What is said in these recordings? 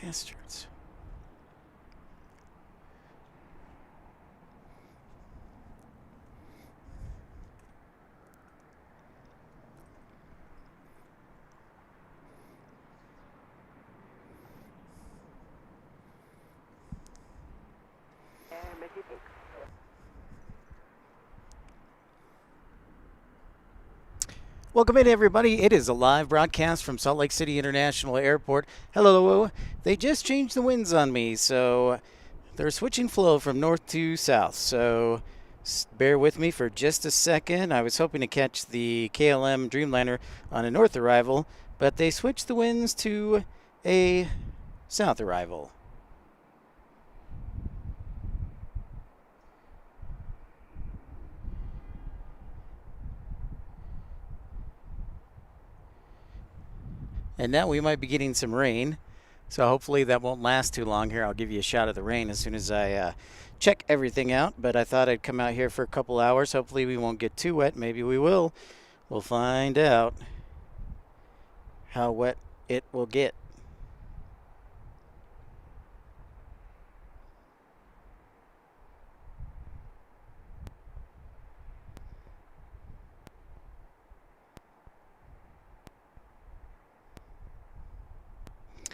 Bastards. Welcome in, everybody. It is a live broadcast from Salt Lake City International Airport. Hello. They just changed the winds on me, so they're switching flow from north to south. So bear with me for just a second. I was hoping to catch the KLM Dreamliner on a north arrival, but they switched the winds to a south arrival. And now we might be getting some rain, so hopefully that won't last too long here. I'll give you a shot of the rain as soon as I check everything out, but I thought I'd come out here for a couple hours. Hopefully we won't get too wet. Maybe we will. We'll find out how wet it will get.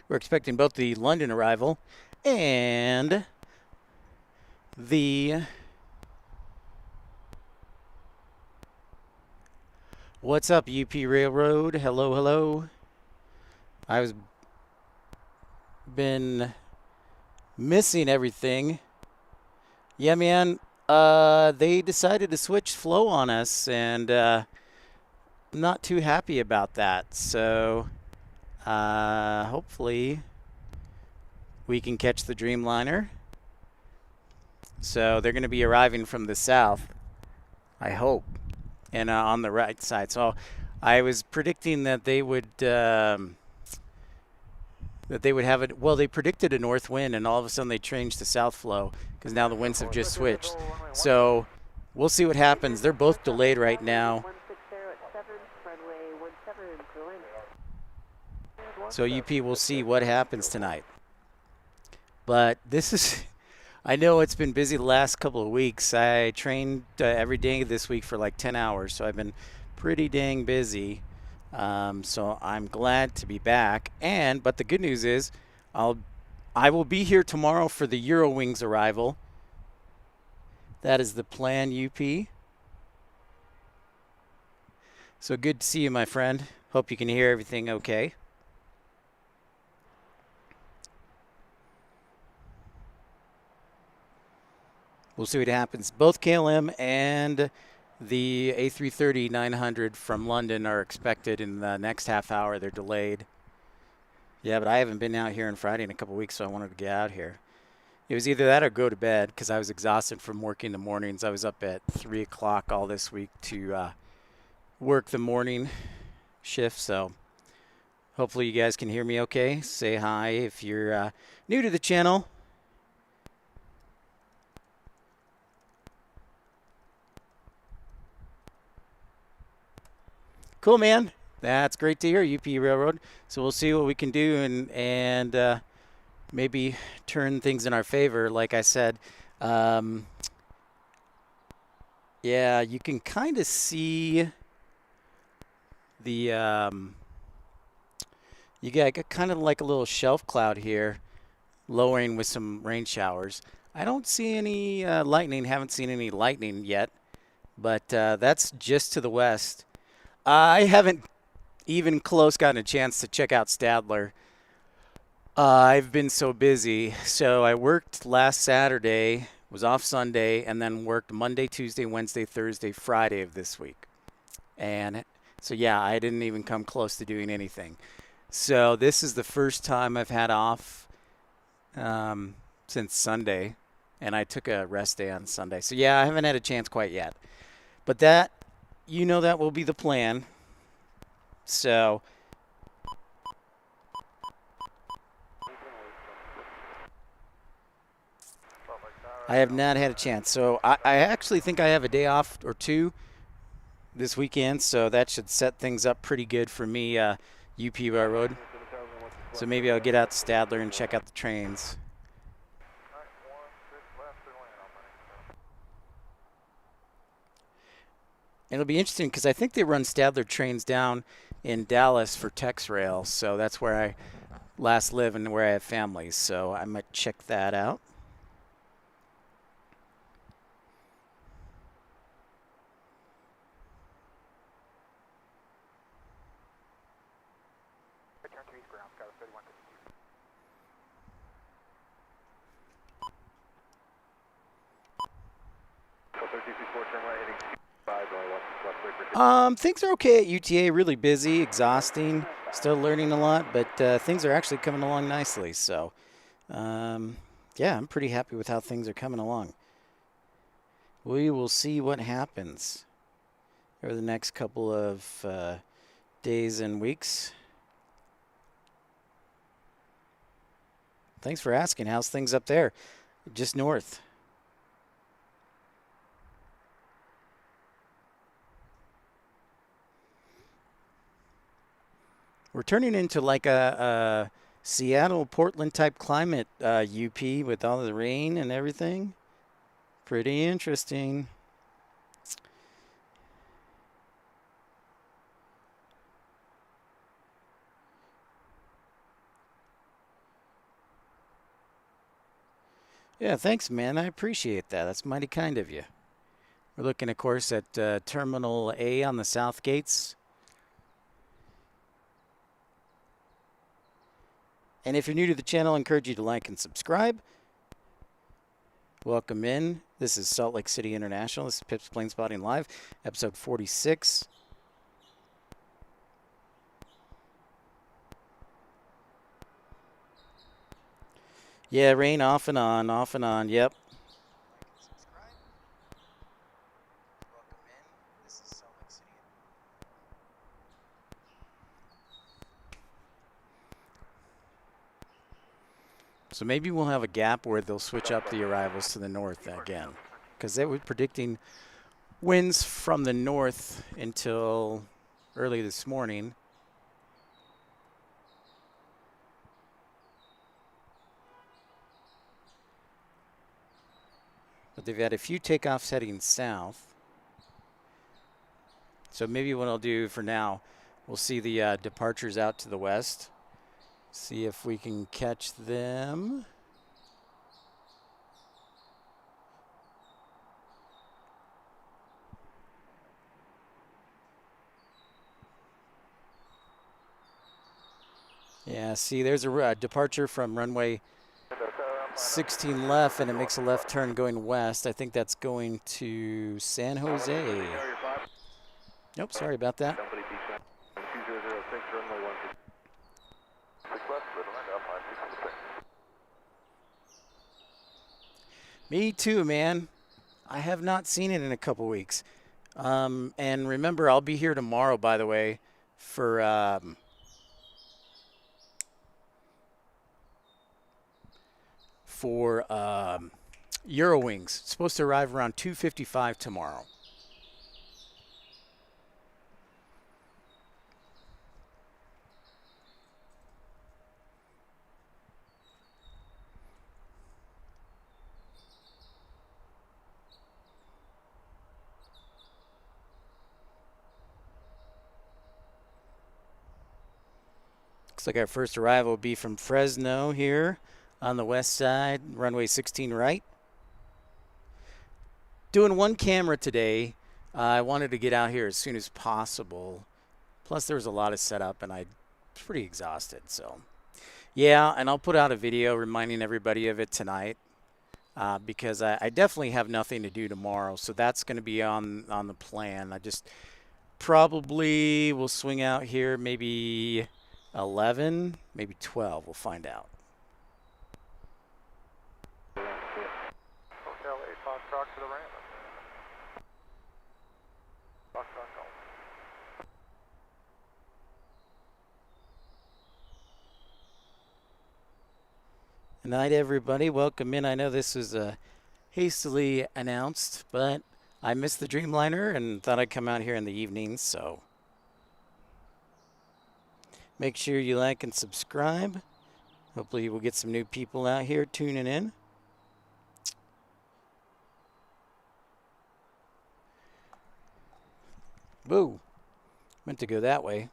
We're expecting both the London arrival and the What's up, UP Railroad? Hello. I've been missing everything. Yeah, man. They decided to switch flow on us, and I'm not too happy about that. So hopefully we can catch the Dreamliner. So they're going to be arriving from the south, I hope, and on the right side. So I was predicting that they would have it. Well, they predicted a north wind, and all of a sudden they changed to south flow because now the winds have just switched. So we'll see what happens. They're both delayed right now. So UP, will see what happens tonight. But this is, I know it's been busy the last couple of weeks. I trained every day this week for like 10 hours, so I've been pretty dang busy. So I'm glad to be back. But the good news is I will be here tomorrow for the Eurowings arrival. That is the plan, UP. So good to see you, my friend. Hope you can hear everything okay. We'll see what happens. Both KLM and the A330-900 from London are expected in the next half hour. They're delayed. Yeah, but I haven't been out here on Friday in a couple weeks, so I wanted to get out here. It was either that or go to bed because I was exhausted from working in the mornings. I was up at 3 o'clock all this week to work the morning shift. So hopefully you guys can hear me okay. Say hi if you're new to the channel. Cool, man. That's great to hear, UP Railroad. So we'll see what we can do and maybe turn things in our favor. Like I said, yeah, you can kind of see the you got kind of like a little shelf cloud here, lowering with some rain showers. I don't see any lightning. Haven't seen any lightning yet, but that's just to the west. I haven't even close gotten a chance to check out Stadler. I've been so busy. So I worked last Saturday, was off Sunday, and then worked Monday, Tuesday, Wednesday, Thursday, Friday of this week. And so, yeah, I didn't even come close to doing anything. So this is the first time I've had off since Sunday, and I took a rest day on Sunday. So, yeah, I haven't had a chance quite yet. But that, you know, that will be the plan. So I have not had a chance. So I actually think I have a day off or two this weekend, so that should set things up pretty good for me, UP Railroad. So maybe I'll get out to Stadler and check out the trains. And it'll be interesting because I think they run Stadler trains down in Dallas for TexRail. So that's where I last live and where I have families. So I might check that out. Things are okay at UTA. Really busy, exhausting, still learning a lot, but things are actually coming along nicely. So, yeah, I'm pretty happy with how things are coming along. We will see what happens over the next couple of days and weeks. Thanks for asking. How's things up there? Just north. We're turning into like a Seattle, Portland type climate, UP, with all the rain and everything. Pretty interesting. Yeah, thanks, man. I appreciate that. That's mighty kind of you. We're looking, of course, at Terminal A on the south gates. And if you're new to the channel, I encourage you to like and subscribe. Welcome in. This is Salt Lake City International. This is Pip's Plane Spotting Live, episode 46. Yeah, rain off and on, off and on. Yep. So maybe we'll have a gap where they'll switch up the arrivals to the north again, because they were predicting winds from the north until early this morning. But they've had a few takeoffs heading south. So maybe what I'll do for now, we'll see the departures out to the west. See if we can catch them. Yeah, see, there's a departure from runway 16 left, and it makes a left turn going west. I think that's going to San Jose. Nope, sorry about that. Me too, man. I have not seen it in a couple weeks. And remember, I'll be here tomorrow, by the way, for Eurowings. It's supposed to arrive around 2:55 tomorrow. Looks like our first arrival will be from Fresno here on the west side, runway 16 right. Doing one camera today. I wanted to get out here as soon as possible. Plus, there was a lot of setup, and I was pretty exhausted. So, yeah, and I'll put out a video reminding everybody of it tonight because I definitely have nothing to do tomorrow. So that's going to be on the plan. I just probably will swing out here maybe 11, maybe 12. We'll find out. Good night, everybody. Welcome in. I know this was hastily announced, but I missed the Dreamliner and thought I'd come out here in the evening, so. Make sure you like and subscribe. Hopefully we'll get some new people out here tuning in. Whoa, meant to go that way.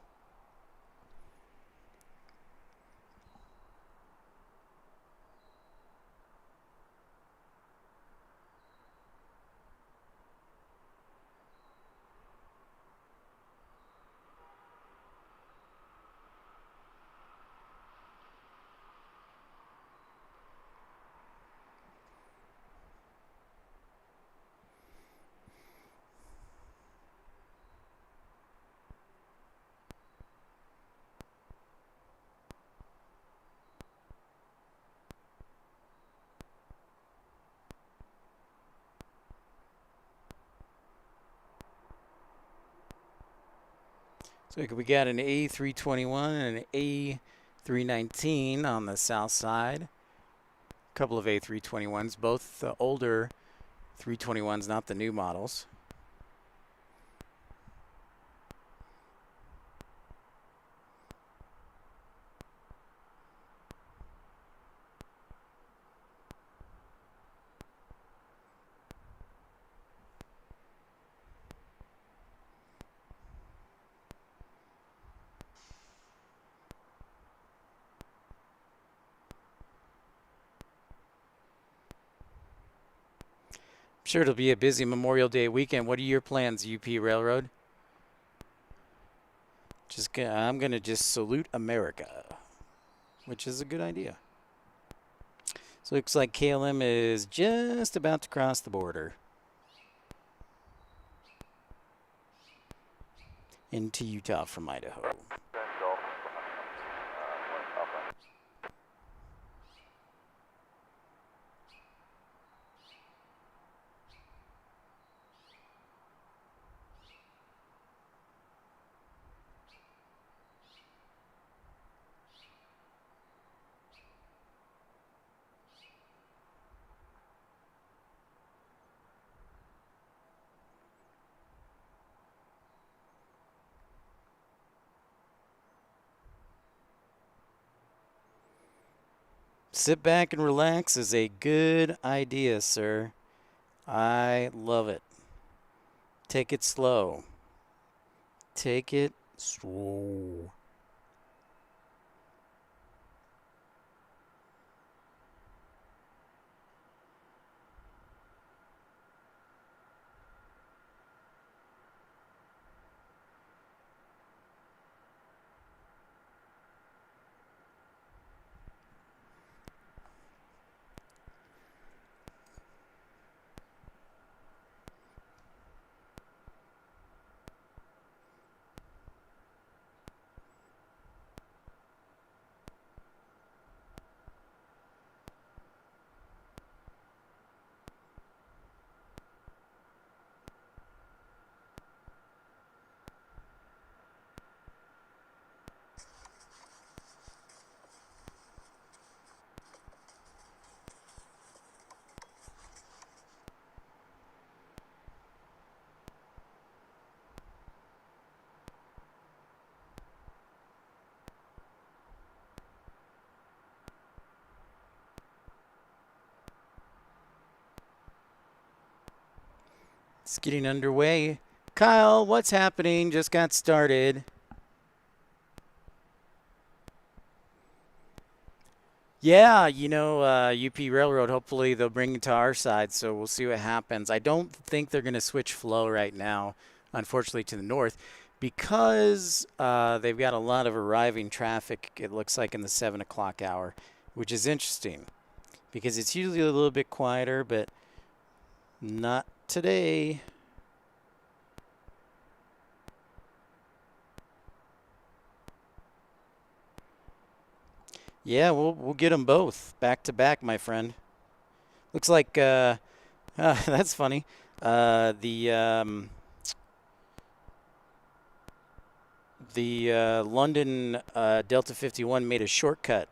So we got an A321 and an A319 on the south side. A couple of A321s, both the older 321s, not the new models. Sure, it'll be a busy Memorial Day weekend. What are your plans, UP Railroad? I'm gonna just salute America, which is a good idea. So it looks like KLM is just about to cross the border into Utah from Idaho. Sit back and relax is a good idea, sir. I love it. Take it slow. Take it slow. It's getting underway. Kyle, what's happening? Just got started. Yeah, UP Railroad, hopefully they'll bring it to our side, so we'll see what happens. I don't think they're going to switch flow right now, unfortunately, to the north, because they've got a lot of arriving traffic, it looks like, in the 7 o'clock hour, which is interesting, because it's usually a little bit quieter, but not today. Yeah, we'll get them both back to back, my friend. Looks like that's funny. The London Delta 51 made a shortcut.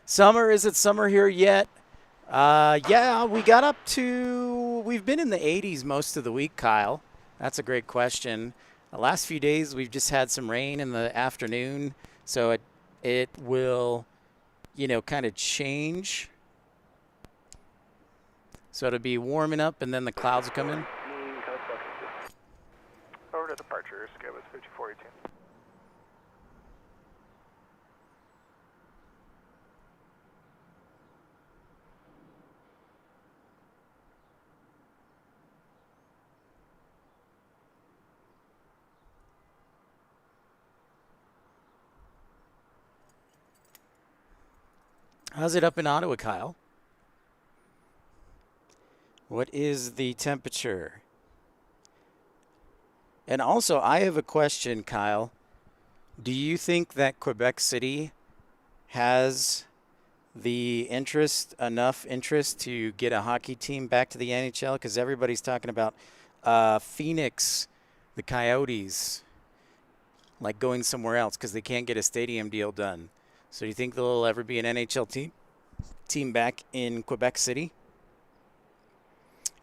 Summer, is it summer here yet? Yeah, we've been in the 80s most of the week, Kyle. That's a great question. The last few days we've just had some rain in the afternoon, so it will, kind of change. So it'll be warming up, and then the clouds will come in. Over to departure, Skywest 5418. How's it up in Ottawa, Kyle? What is the temperature? And also, I have a question, Kyle. Do you think that Quebec City has the enough interest to get a hockey team back to the NHL? Because everybody's talking about Phoenix, the Coyotes, like going somewhere else because they can't get a stadium deal done. So do you think there'll ever be an NHL team back in Quebec City?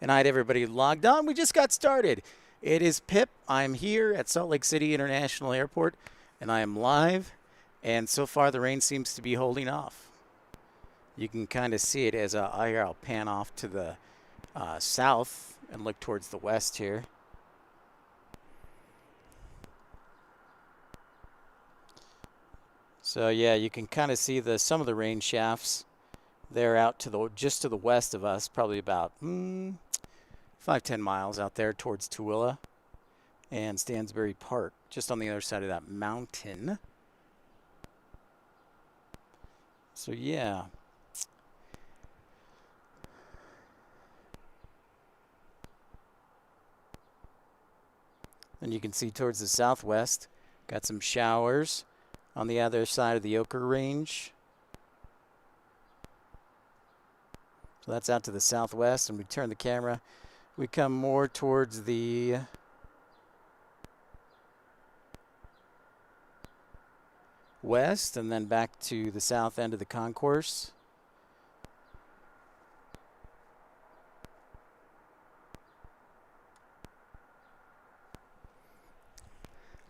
And I had everybody logged on. We just got started. It is Pip. I'm here at Salt Lake City International Airport, and I am live. And so far, the rain seems to be holding off. You can kind of see it as I'll pan off to the south and look towards the west here. So yeah, you can kind of see some of the rain shafts. They're out to just to the west of us, probably about 5-10 miles out there towards Tooele and Stansbury Park, just on the other side of that mountain. So yeah. And you can see towards the southwest, got some showers on the other side of the Ochre Range. So that's out to the southwest, and we turn the camera. We come more towards the west and then back to the south end of the concourse.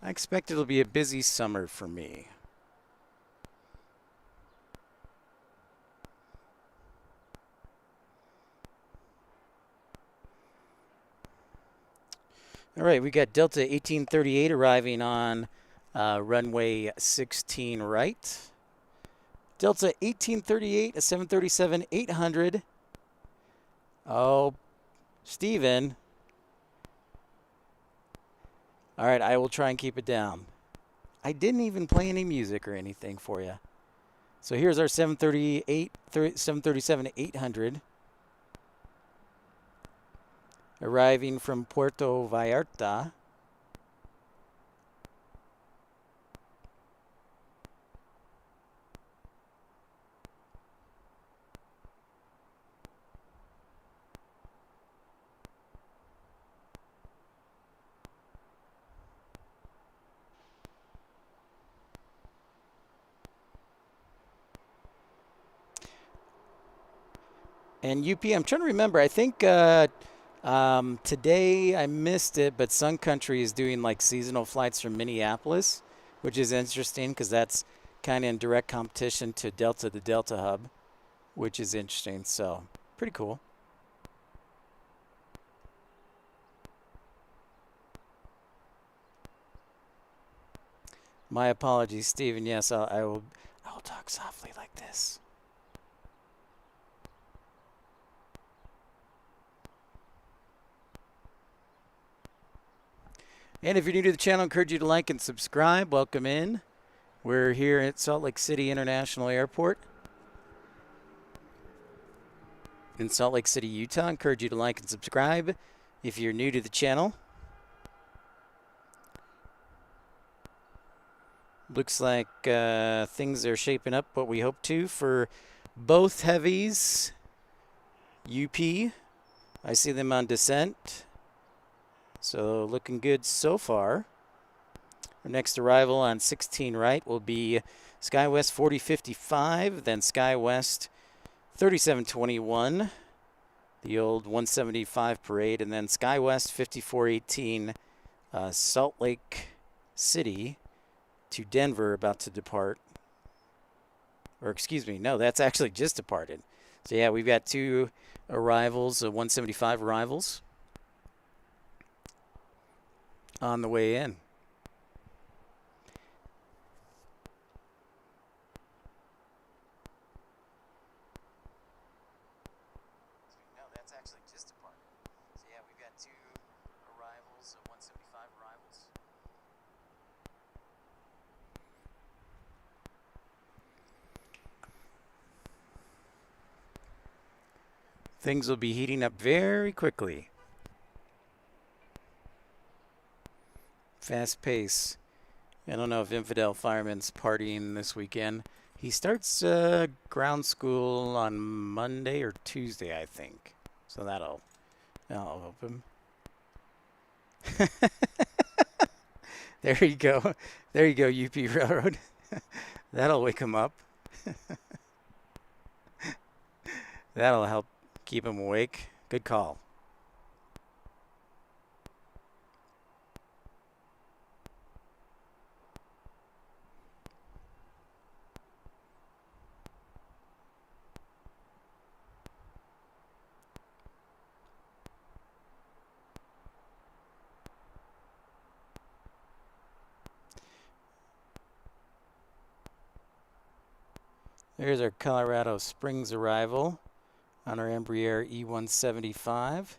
I expect it'll be a busy summer for me. All right, we got Delta 1838 arriving on runway 16 right. Delta 1838, a 737-800. Oh, Steven. All right, I will try and keep it down. I didn't even play any music or anything for you. So here's our 737-800. Arriving from Puerto Vallarta. And UP, I'm trying to remember, I think today I missed it, but Sun Country is doing like seasonal flights from Minneapolis, which is interesting because that's kind of in direct competition to Delta, the Delta hub, which is interesting. So pretty cool. My apologies, Stephen. Yes, I will talk softly like this. And if you're new to the channel, I encourage you to like and subscribe. Welcome in. We're here at Salt Lake City International Airport in Salt Lake City, Utah. I encourage you to like and subscribe if you're new to the channel. Looks like things are shaping up what we hope to for both heavies. UP, I see them on descent. So looking good so far. Our next arrival on 16 right will be SkyWest 4055, then SkyWest 3721, the old 175 parade, and then SkyWest 5418 Salt Lake City to Denver about to depart. Or excuse me, no, that's actually just departed. So yeah, we've got two arrivals, 175 arrivals on the way in. No, that's actually just departed. So yeah, we've got two arrivals, 175 arrivals. Things will be heating up very quickly. Fast pace. I don't know if Infidel Fireman's partying this weekend. He starts ground school on Monday or Tuesday, I think. So that'll help him. There you go. There you go, UP Railroad. That'll wake him up. That'll help keep him awake. Good call. There's our Colorado Springs arrival on our Embraer E175.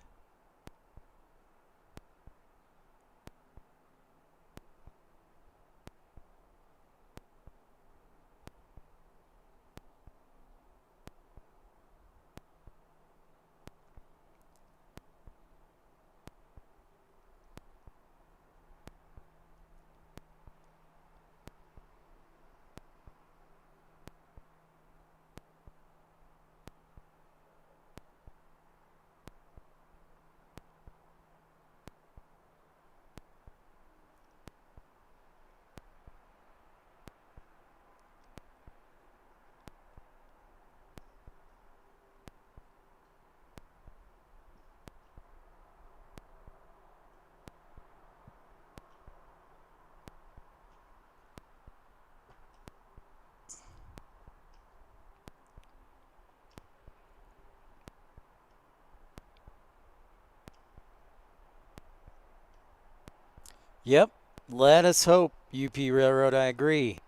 Yep, let us hope, UP Railroad, I agree.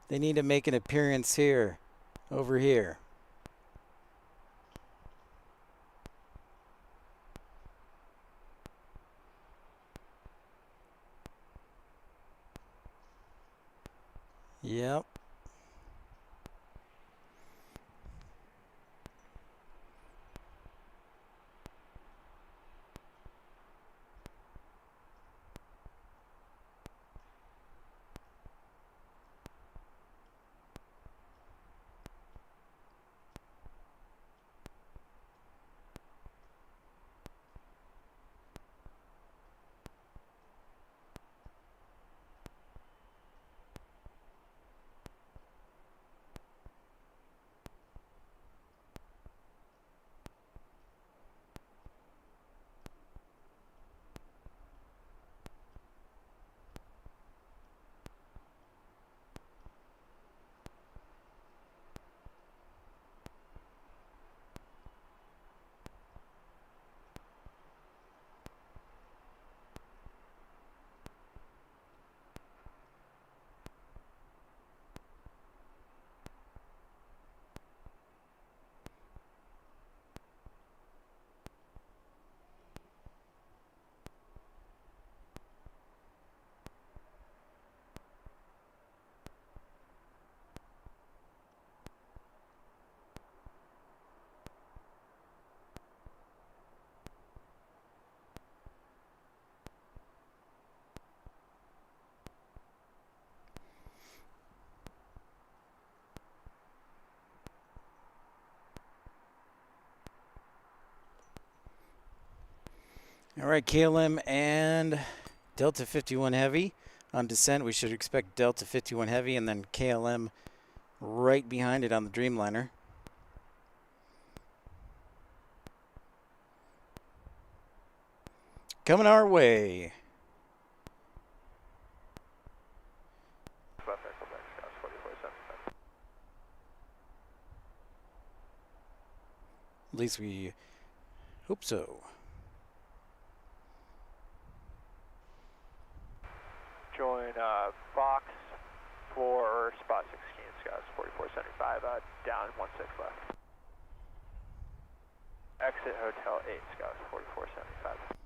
They need to make an appearance here, over here. Yep. All right, KLM and Delta 51 Heavy on descent. We should expect Delta 51 Heavy and then KLM right behind it on the Dreamliner. Coming our way. At least we hope so. Join Fox for spot 16, Scouts 4475, down 16 left. Exit Hotel 8, Scouts 4475.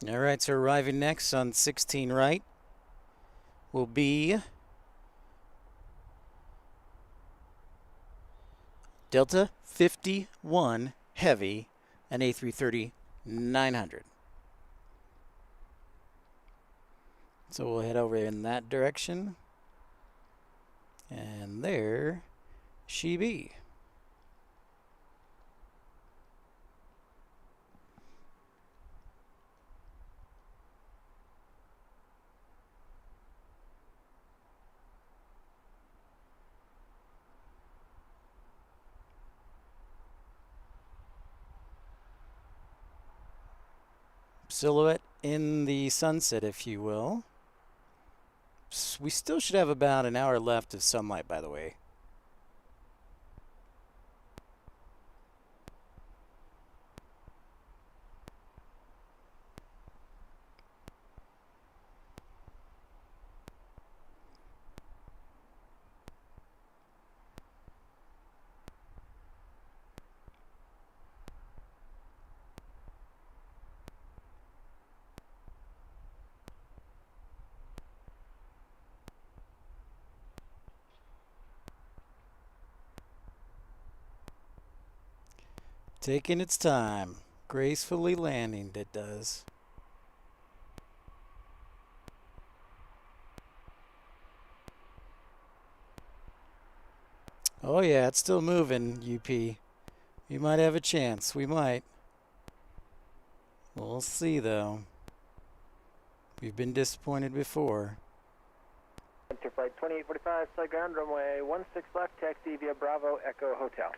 All right, so arriving next on 16 right will be Delta 51 Heavy, an A330-900. So we'll head over in that direction. And there she be. Silhouette in the sunset, if you will. We still should have about an hour left of sunlight, by the way. Taking its time, gracefully landing, it does. Oh yeah, it's still moving, UP. We might have a chance. We might. We'll see, though. We've been disappointed before. Enter flight 2845, flight ground, runway 16 left, taxi via Bravo Echo Hotel.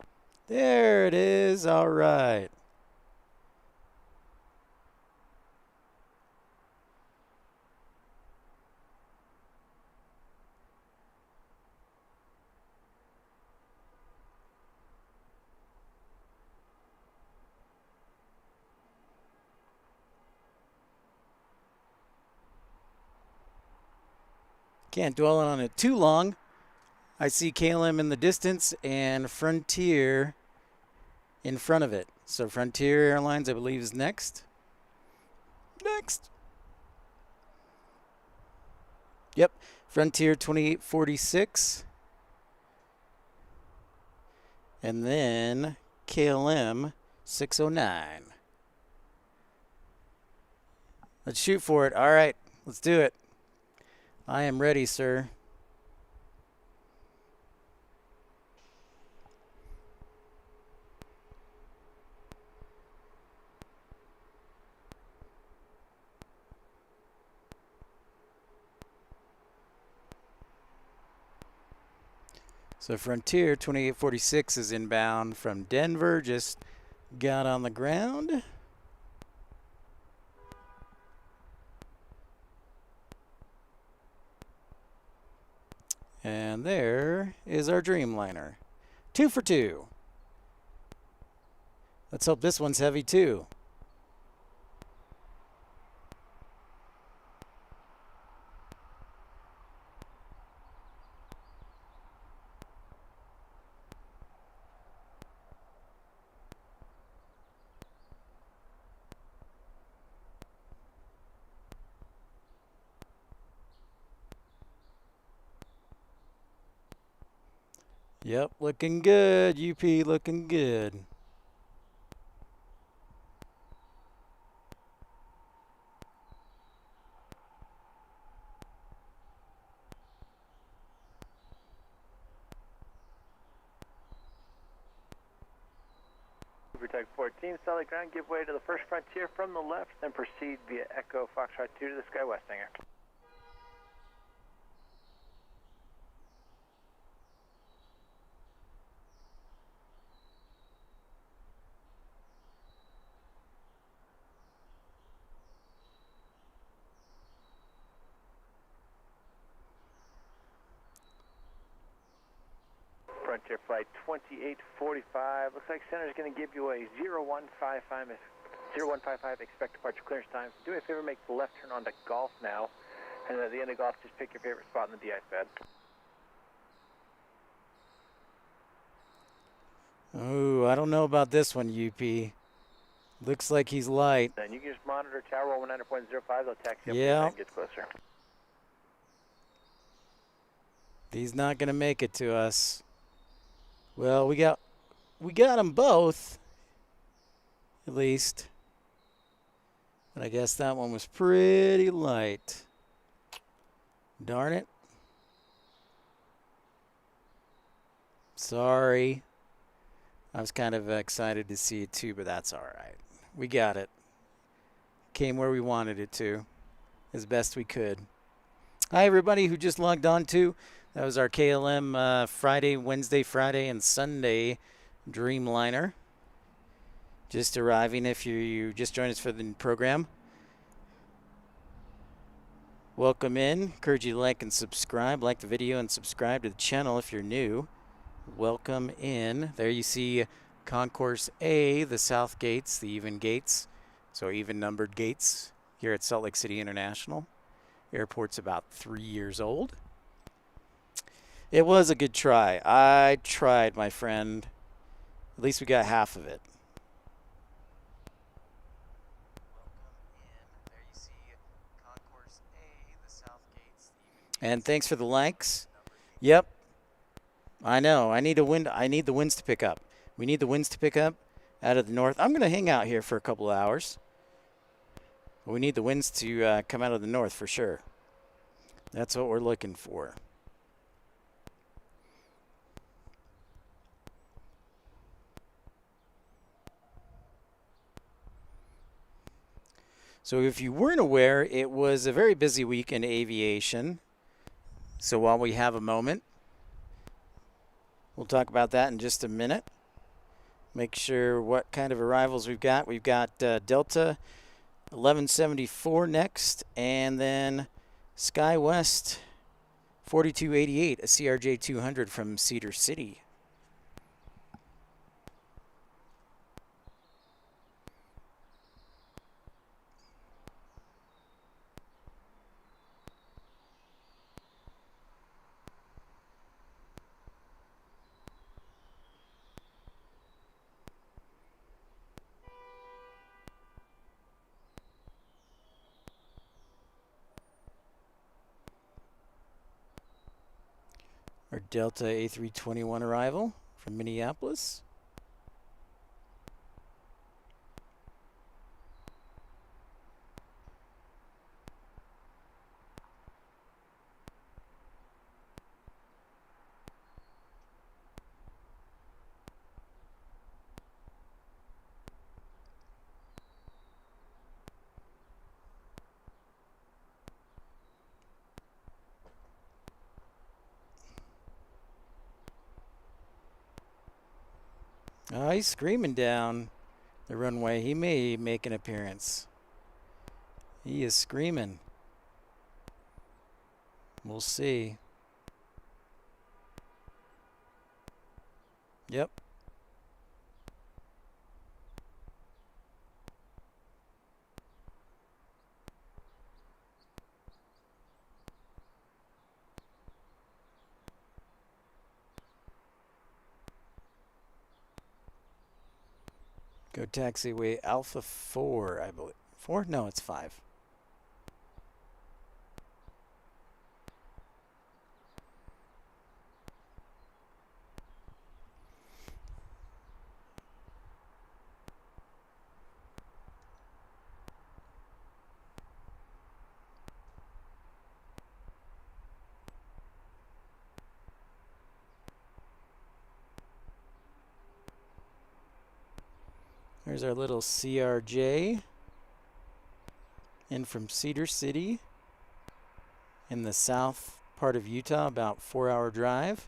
There it is. All right. Can't dwell on it too long. I see KLM in the distance and Frontier in front of it. So Frontier Airlines, I believe, is next. Next. Yep. Frontier 2846. And then KLM 609. Let's shoot for it. All right. Let's do it. I am ready, sir. So Frontier 2846 is inbound from Denver. Just got on the ground. And there is our Dreamliner. 2 for 2. Let's hope this one's heavy too. Yep, looking good. UP looking good. Protect 14, solid ground, give way to the first frontier from the left, then proceed via Echo Foxtrot 2 to the Sky West hangar. Frontier flight 2845. Looks like center is going to give you a 0155. 0155 expect departure clearance time. Do me a favor, make the left turn onto Golf now. And at the end of Golf, just pick your favorite spot in the de-ice pad. Oh, I don't know about this one, UP. Looks like he's light. Then you can just monitor tower 190.05. They'll taxi up Yeah. when it gets closer. He's not going to make it to us. Well, we got them both, at least. But I guess that one was pretty light. Darn it. Sorry. I was kind of excited to see it too, but that's all right. We got it. Came where we wanted it to, as best we could. Hi, everybody who just logged on to. That was our KLM Friday, Wednesday, Friday, and Sunday Dreamliner. Just arriving if you just joined us for the program. Welcome in. Encourage you to like and subscribe. Like the video and subscribe to the channel if you're new. Welcome in. There you see Concourse A, the south gates, the even gates. So even numbered gates here at Salt Lake City International. Airport's about 3 years old. It was a good try. I tried, my friend. At least we got half of it. And thanks for the likes. Yep. I know. I need the winds to pick up. We need the winds to pick up out of the north. I'm going to hang out here for a couple of hours. We need the winds to come out of the north for sure. That's what we're looking for. So if you weren't aware, it was a very busy week in aviation. So while we have a moment, we'll talk about that in just a minute. Make sure what kind of arrivals we've got. We've got Delta 1174 next, and then SkyWest 4288, a CRJ 200 from Cedar City. Our Delta A321 arrival from Minneapolis. Oh, he's screaming down the runway. He may make an appearance. He is screaming. We'll see. Yep. Go taxiway Alpha 4, I believe. 4? No, it's 5. There's our little CRJ in from Cedar City in the south part of Utah, about 4-hour drive.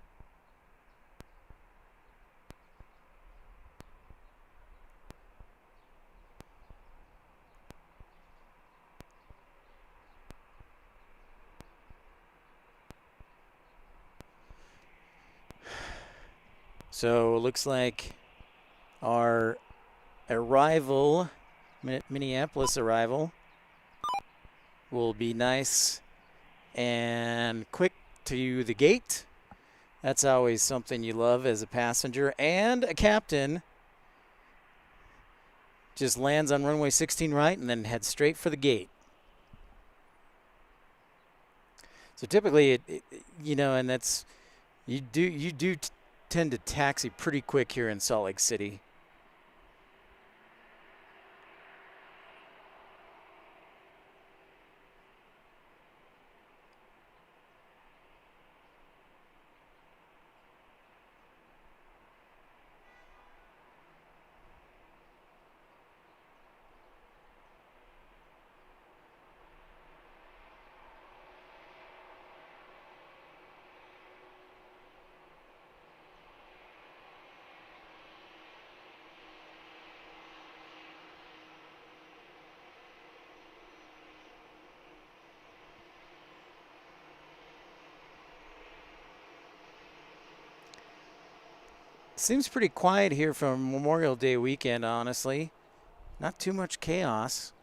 So it looks like our arrival, Minneapolis arrival, will be nice and quick to the gate. That's always something you love as a passenger and a captain. Just lands on runway 16 right and then heads straight for the gate. So typically, and that's you do tend to taxi pretty quick here in Salt Lake City. Seems pretty quiet here for Memorial Day weekend, honestly. Not too much chaos.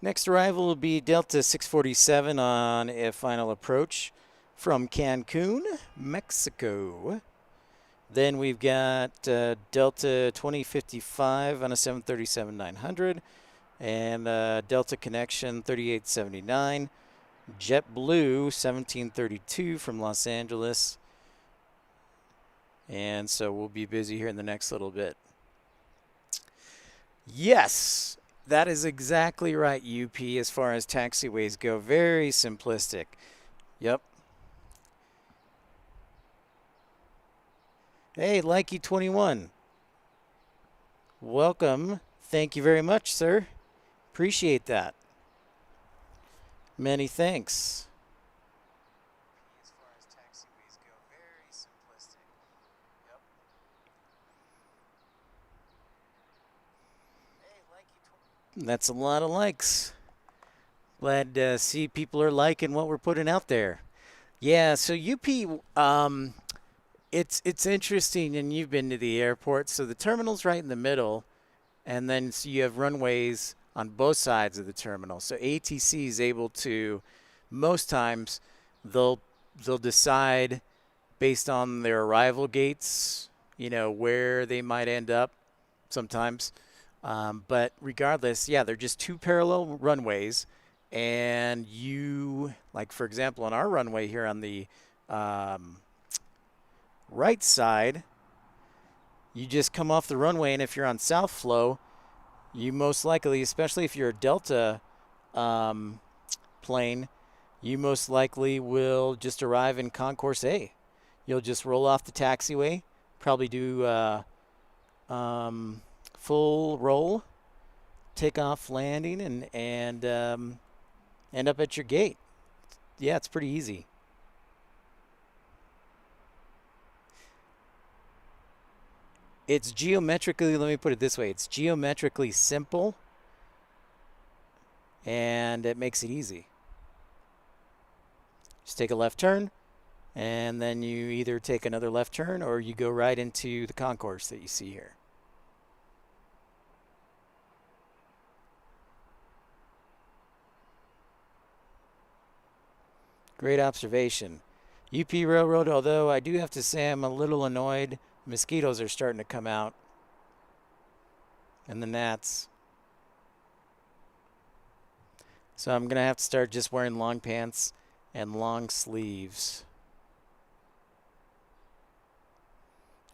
Next arrival will be Delta 647 on a final approach from Cancun, Mexico. Then we've got Delta 2055 on a 737-900 and Delta Connection 3879. JetBlue 1732 from Los Angeles. And so we'll be busy here in the next little bit. Yes, that is exactly right, UP, as far as taxiways go. Very simplistic. Yep. Hey, Likey21. Welcome. Thank you very much, sir. Appreciate that. Many thanks. As far as taxiways go, very simplistic. Yep. Hey, Likey21. That's a lot of likes. Glad to see people are liking what we're putting out there. Yeah, so UP, it's interesting, and you've been to the airport. So the terminal's right in the middle, and then so you have runways on both sides of the terminal. So ATC is able to, most times, they'll decide based on their arrival gates, where they might end up sometimes. But regardless, yeah, they're just two parallel runways. And you, like, for example, on our runway here on the right side, you just come off the runway, and if you're on South Flow, you most likely, especially if you're a Delta plane, you most likely will just arrive in Concourse A. You'll just roll off the taxiway, probably do full roll, takeoff, landing, and end up at your gate. Yeah, it's pretty easy. It's geometrically, let me put it this way, it's geometrically simple, and it makes it easy. Just take a left turn, and then you either take another left turn or you go right into the concourse that you see here. Great observation. UP Railroad, although I do have to say I'm a little annoyed. Mosquitoes are starting to come out. And the gnats. So I'm going to have to start just wearing long pants and long sleeves.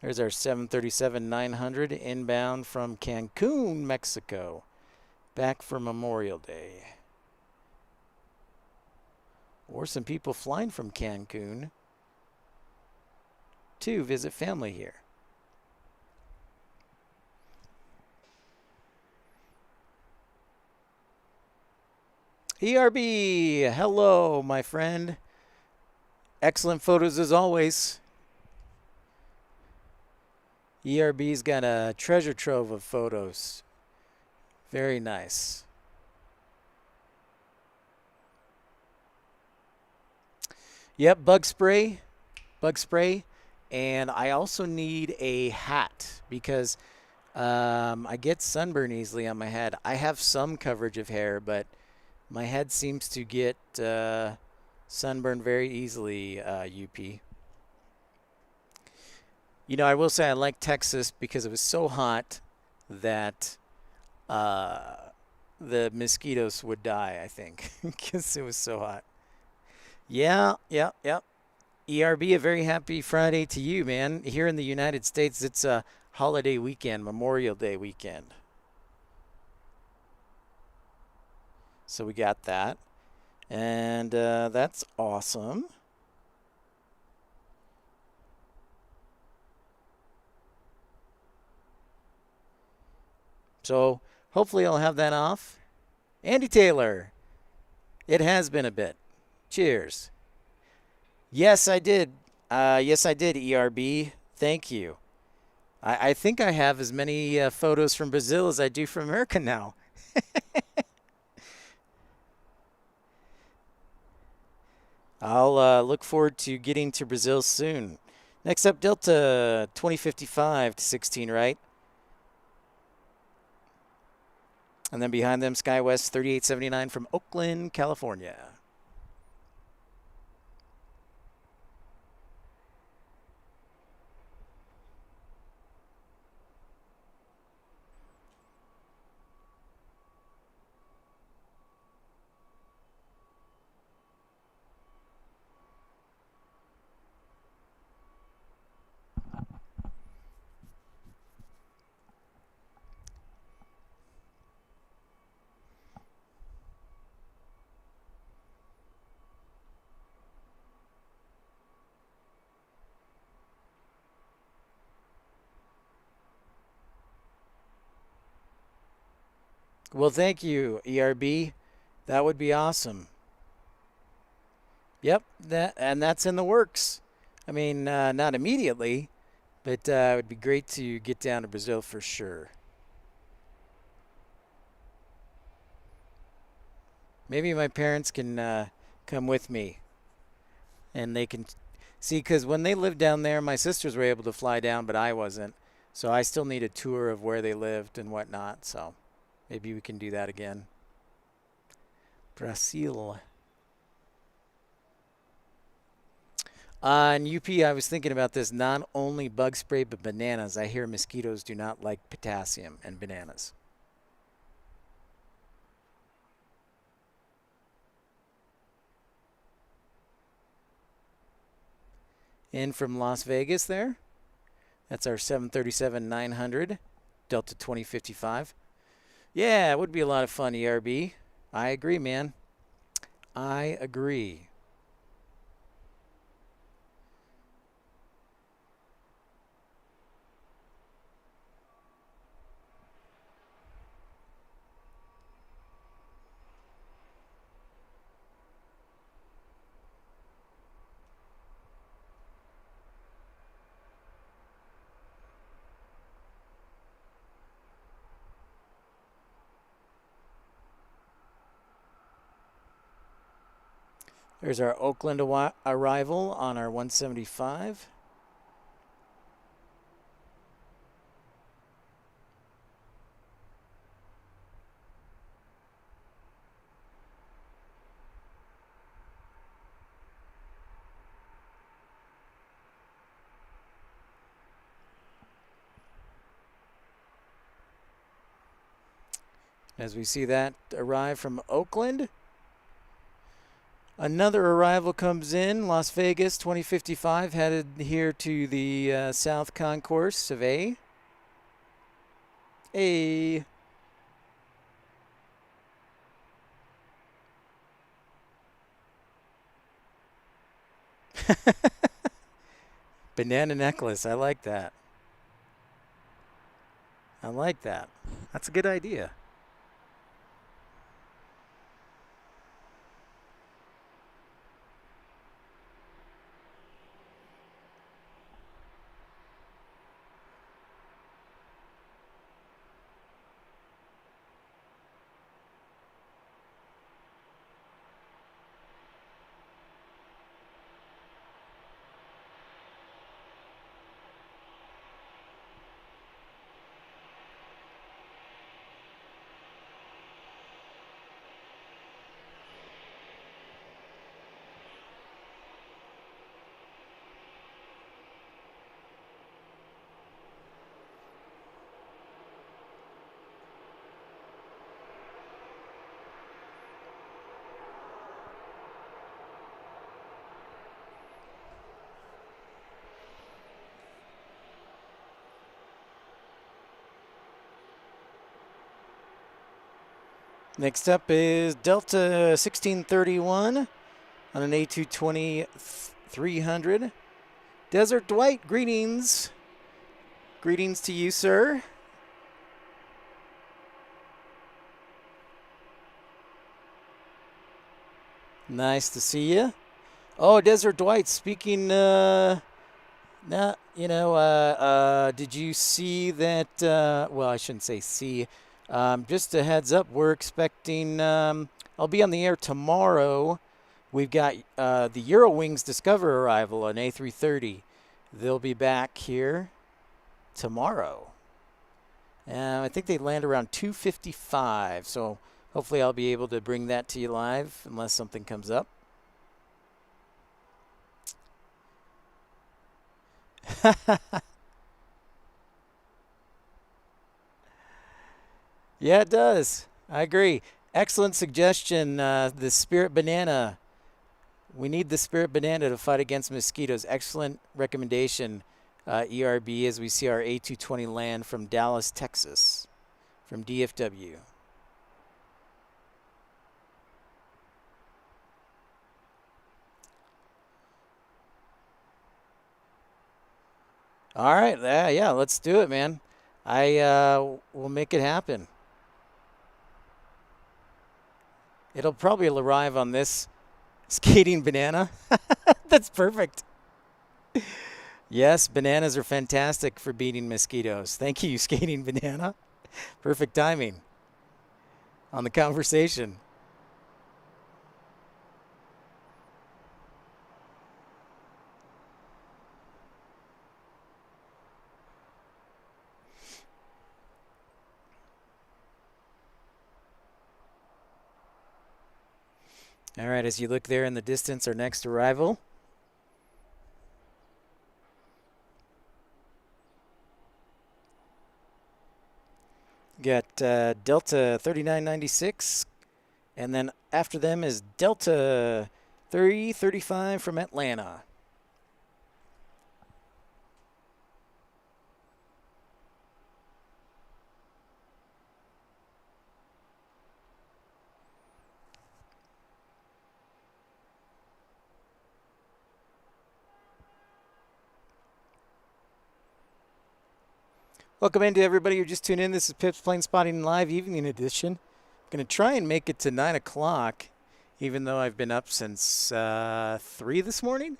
There's our 737-900 inbound from Cancun, Mexico. Back for Memorial Day. Or some people flying from Cancun to visit family here. ERB, hello, my friend. Excellent photos as always. ERB's got a treasure trove of photos. Very nice. Yep, bug spray. And I also need a hat because I get sunburn easily on my head. I have some coverage of hair, but my head seems to get sunburned very easily, UP. You know, I will say I like Texas because it was so hot that the mosquitoes would die, I think, because it was so hot. Yeah. ERB, a very happy Friday to you, man. Here in the United States, it's a holiday weekend, Memorial Day weekend. So we got that. And that's awesome. So hopefully I'll have that off. Andy Taylor, it has been a bit. Cheers. Yes, I did. Yes, I did, ERB. Thank you. I think I have as many photos from Brazil as I do from America now. I'll look forward to getting to Brazil soon. Next up, Delta 2055 to 16, right? And then behind them, SkyWest 3879 from Oakland, California. Well, thank you, ERB. That would be awesome. Yep, that's in the works. I mean, not immediately, but it would be great to get down to Brazil for sure. Maybe my parents can come with me, and they can see. Because when they lived down there, my sisters were able to fly down, but I wasn't. So I still need a tour of where they lived and whatnot. So maybe we can do that again. Brazil. In UP, I was thinking about this. Not only bug spray, but bananas. I hear mosquitoes do not like potassium and bananas. In from Las Vegas there. That's our 737-900, Delta 2055. Yeah, it would be a lot of fun, ERB. I agree, man. I agree. There's our Oakland arrival on our 175. as we see that arrive from Oakland. Another arrival comes in, Las Vegas 2055, headed here to the South Concourse of A. A. Banana necklace, I like that. I like that. That's a good idea. Next up is Delta 1631 on an A220 300. Desert Dwight, greetings. Greetings to you, sir. Nice to see you. Oh, Desert Dwight, speaking, did you see that, well, I shouldn't say see. Just a heads up, we're expecting, I'll be on the air tomorrow. We've got the Eurowings Discover arrival on A330. They'll be back here tomorrow. I think they land around 2:55, so hopefully I'll be able to bring that to you live unless something comes up. Yeah, it does. I agree. Excellent suggestion. The Spirit Banana. We need the Spirit Banana to fight against mosquitoes. Excellent recommendation, ERB, as we see our A220 land from Dallas, Texas, from DFW. All right. Yeah, let's do it, man. I will make it happen. It'll probably arrive on this skating banana. That's perfect. Yes, bananas are fantastic for beating mosquitoes. Thank you, skating banana. Perfect timing on the conversation. All right, as you look there in the distance, our next arrival. Got Delta 3996, and then after them is Delta 3035 from Atlanta. Welcome in to everybody who just tuned in. This is Pip's Plane Spotting Live Evening Edition. I'm going to try and make it to 9 o'clock, even though I've been up since 3 this morning.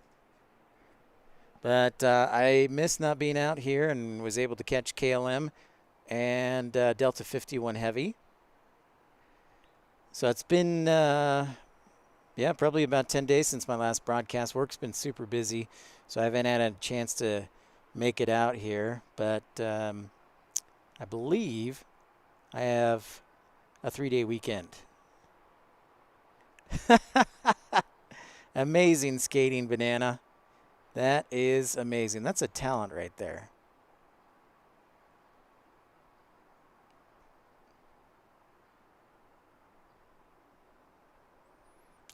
But I missed not being out here and was able to catch KLM and Delta 51 Heavy. So it's been, probably about 10 days since my last broadcast. Work's been super busy, so I haven't had a chance to make it out here, but I believe I have a 3-day weekend. Amazing skating, banana. That is amazing. That's a talent right there.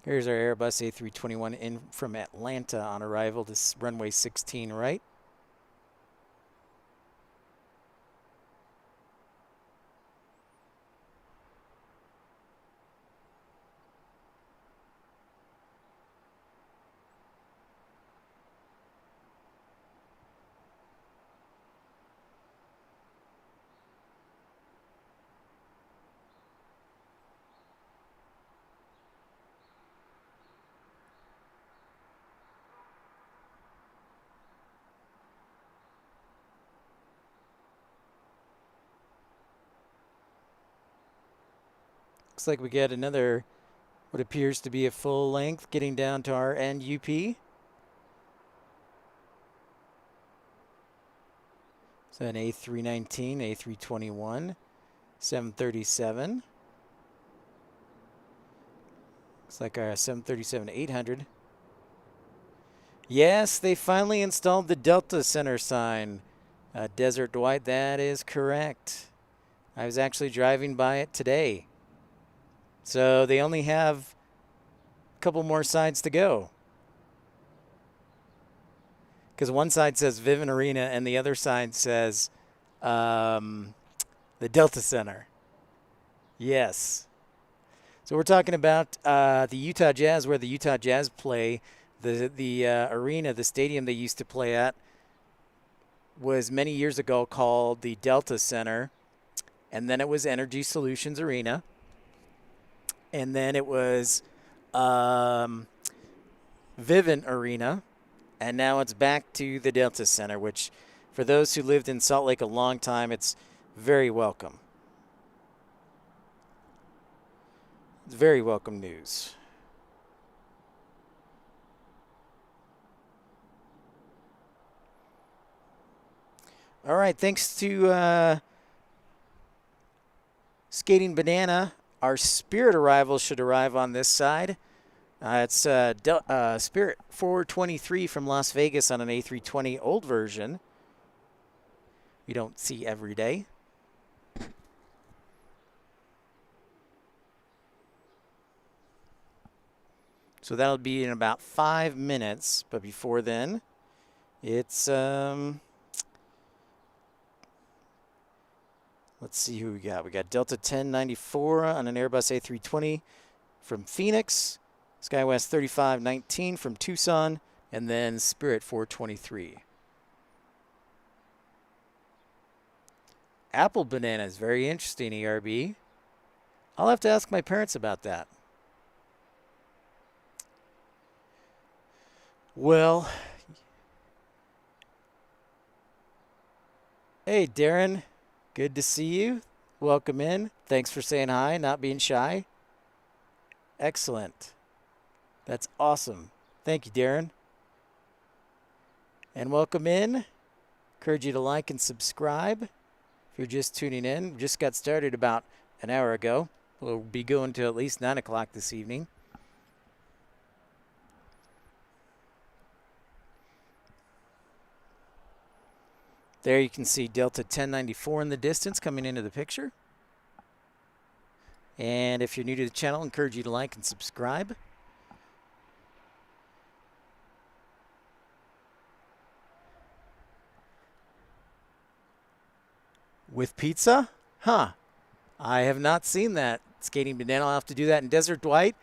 Here's our Airbus A321 in from Atlanta on arrival to runway 16 right. Looks like we get another, what appears to be a full length, getting down to our end UP. So an A319, A321, 737. Looks like our 737-800. Yes, they finally installed the Delta Center sign. Desert Dwight, that is correct. I was actually driving by it today. So they only have a couple more sides to go. Because one side says Vivint Arena and the other side says the Delta Center. Yes. So we're talking about the Utah Jazz, where the Utah Jazz play. The arena, the stadium they used to play at, was many years ago called the Delta Center. And then it was Energy Solutions Arena. And then it was Vivint Arena. And now it's back to the Delta Center, which for those who lived in Salt Lake a long time, it's very welcome. It's very welcome news. All right, thanks to Skating Banana, our Spirit arrival should arrive on this side. It's Spirit 423 from Las Vegas on an A320 old version. We don't see every day. So that'll be in about 5 minutes. But before then, it's let's see who we got. We got Delta 1094 on an Airbus A320 from Phoenix, SkyWest 3519 from Tucson, and then Spirit 423. Apple Banana is very interesting, ERB. I'll have to ask my parents about that. Well, hey, Darren. Good to see you. Welcome in. Thanks for saying hi, not being shy. Excellent. That's awesome. Thank you, Darren. And welcome in. Encourage you to like and subscribe. If you're just tuning in, we just got started about an hour ago. We'll be going to at least 9 o'clock this evening. There you can see Delta 1094 in the distance coming into the picture. And if you're new to the channel, I encourage you to like and subscribe. With pizza? Huh. I have not seen that. Skating Banana, I'll have to do that in Desert Dwight.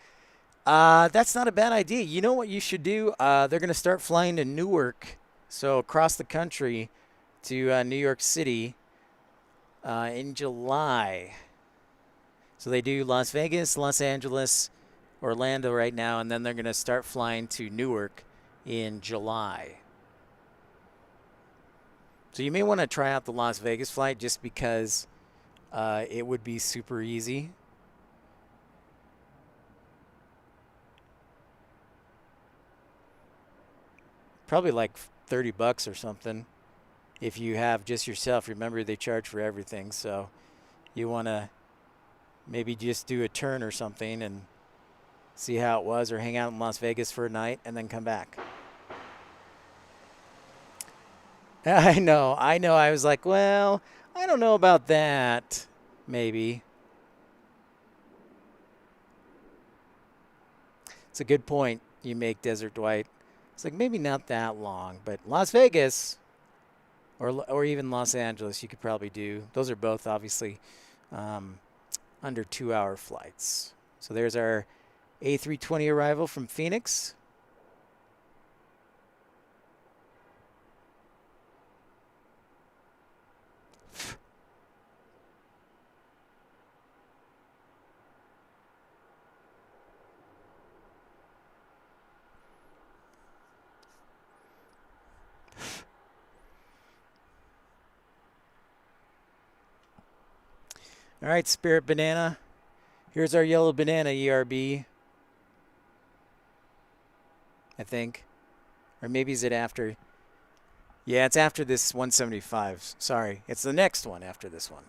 That's not a bad idea. You know what you should do? They're going to start flying to Newark. So across the country to New York City in July. So they do Las Vegas, Los Angeles, Orlando right now, and then they're going to start flying to Newark in July. So you may want to try out the Las Vegas flight just because it would be super easy. Probably like $30 or something. If you have just yourself, remember they charge for everything. So you want to maybe just do a turn or something and see how it was, or hang out in Las Vegas for a night and then come back. I know. I was like, well, I don't know about that. Maybe. It's a good point you make, Desert Dwight. It's like maybe not that long, but Las Vegas or even Los Angeles, you could probably do. Those are both obviously um, under 2-hour flights. So there's our A320 arrival from Phoenix. All right, Spirit Banana. Here's our yellow banana ERB, I think. Or maybe is it after? Yeah, it's after this 175. Sorry, it's the next one after this one.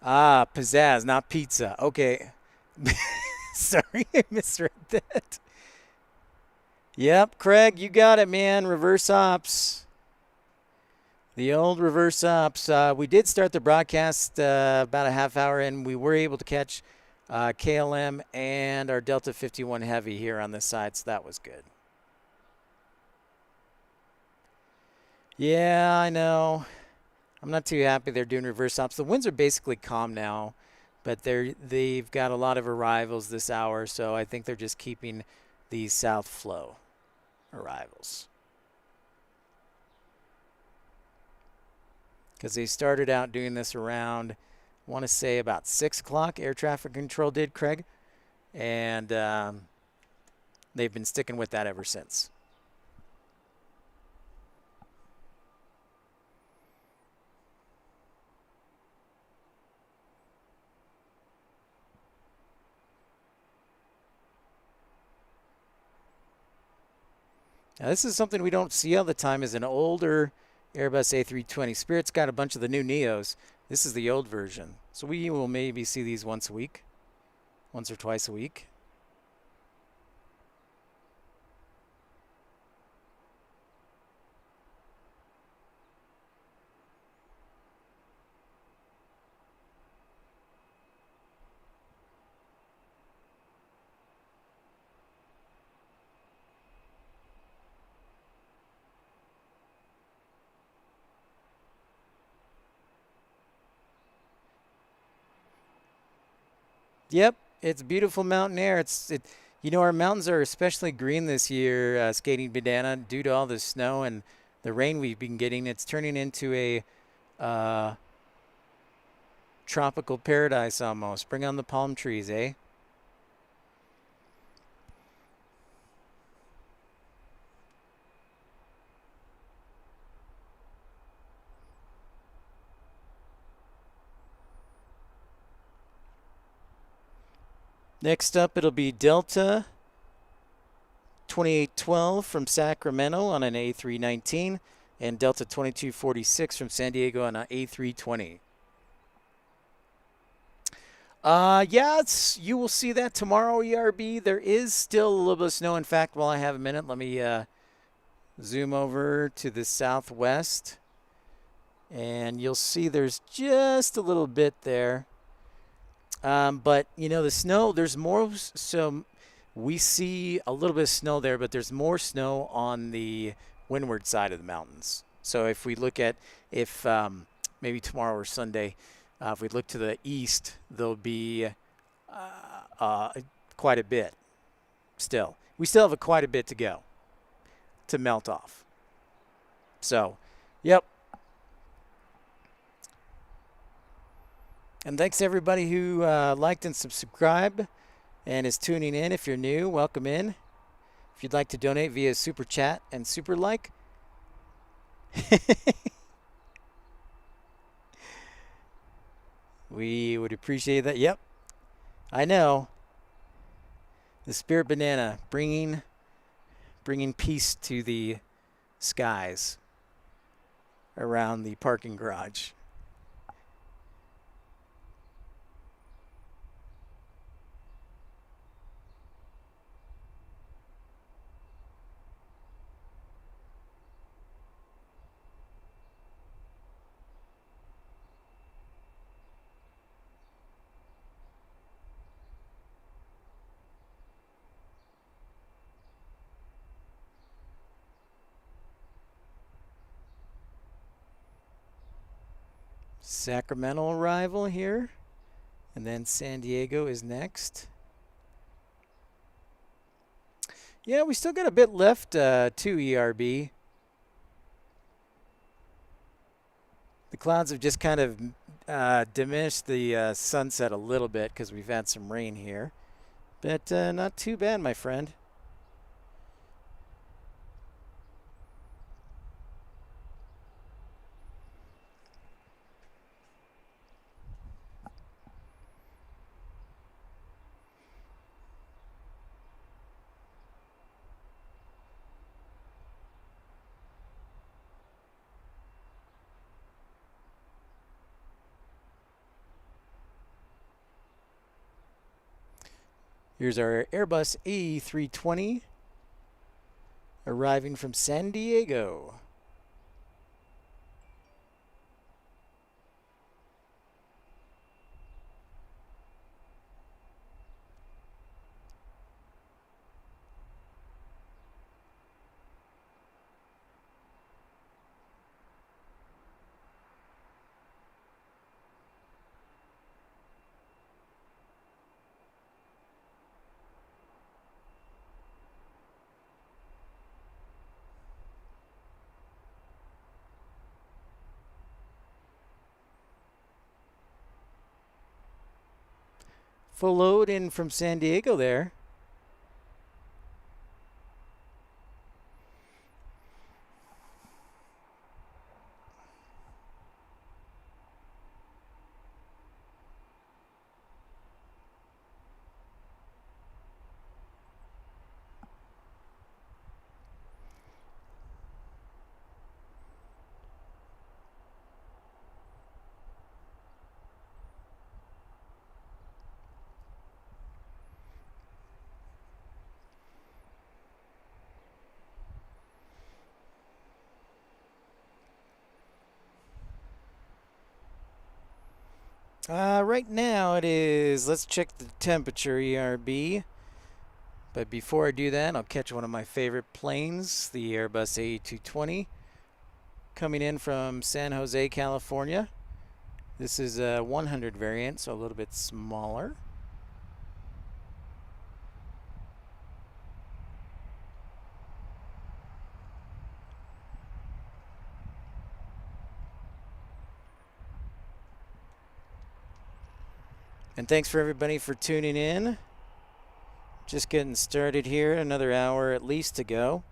Ah, pizzazz, not pizza. Okay. Sorry, I misread that. Yep, Craig, you got it, man. Reverse ops. The old reverse ops. We did start the broadcast about a half hour in. We were able to catch KLM and our Delta 51 Heavy here on this side, so that was good. Yeah, I know. I'm not too happy they're doing reverse ops. The winds are basically calm now, but they've got a lot of arrivals this hour, so I think they're just keeping the south flow arrivals. Because they started out doing this around, I want to say about 6 o'clock, air traffic control did, Craig. And they've been sticking with that ever since. Now, this is something we don't see all the time is an older Airbus A320. Spirit's got a bunch of the new Neos. This is the old version. So we will maybe see these once or twice a week. Yep, it's beautiful mountain air. Our mountains are especially green this year, skating banana, due to all the snow and the rain we've been getting. It's turning into a tropical paradise almost. Bring on the palm trees, eh? Next up, it'll be Delta 2812 from Sacramento on an A319 and Delta 2246 from San Diego on an A320. Yeah, you will see that tomorrow, ERB. There is still a little bit of snow. In fact, while I have a minute, let me zoom over to the southwest. And you'll see there's just a little bit there. But, the snow, there's more. So we see a little bit of snow there, but there's more snow on the windward side of the mountains. So if we look at maybe tomorrow or Sunday, if we look to the east, there'll be quite a bit still. We still have quite a bit to go to melt off. So, yep. And thanks to everybody who liked and subscribed and is tuning in. If you're new, welcome in. If you'd like to donate via Super Chat and Super Like. We would appreciate that. Yep, I know. The Spirit Banana bringing peace to the skies around the parking garage. Sacramento arrival here, and then San Diego is next. Yeah, we still got a bit left to ERB. The clouds have just kind of diminished the sunset a little bit because we've had some rain here. But not too bad, my friend. Here's our Airbus A320 arriving from San Diego. Full load in from San Diego there. Right now it is, let's check the temperature, ERB. But before I do that, I'll catch one of my favorite planes, the Airbus A220, coming in from San Jose, California. This is a 100 variant, so a little bit smaller. And thanks for everybody for tuning in. Just getting started here, another hour at least to go.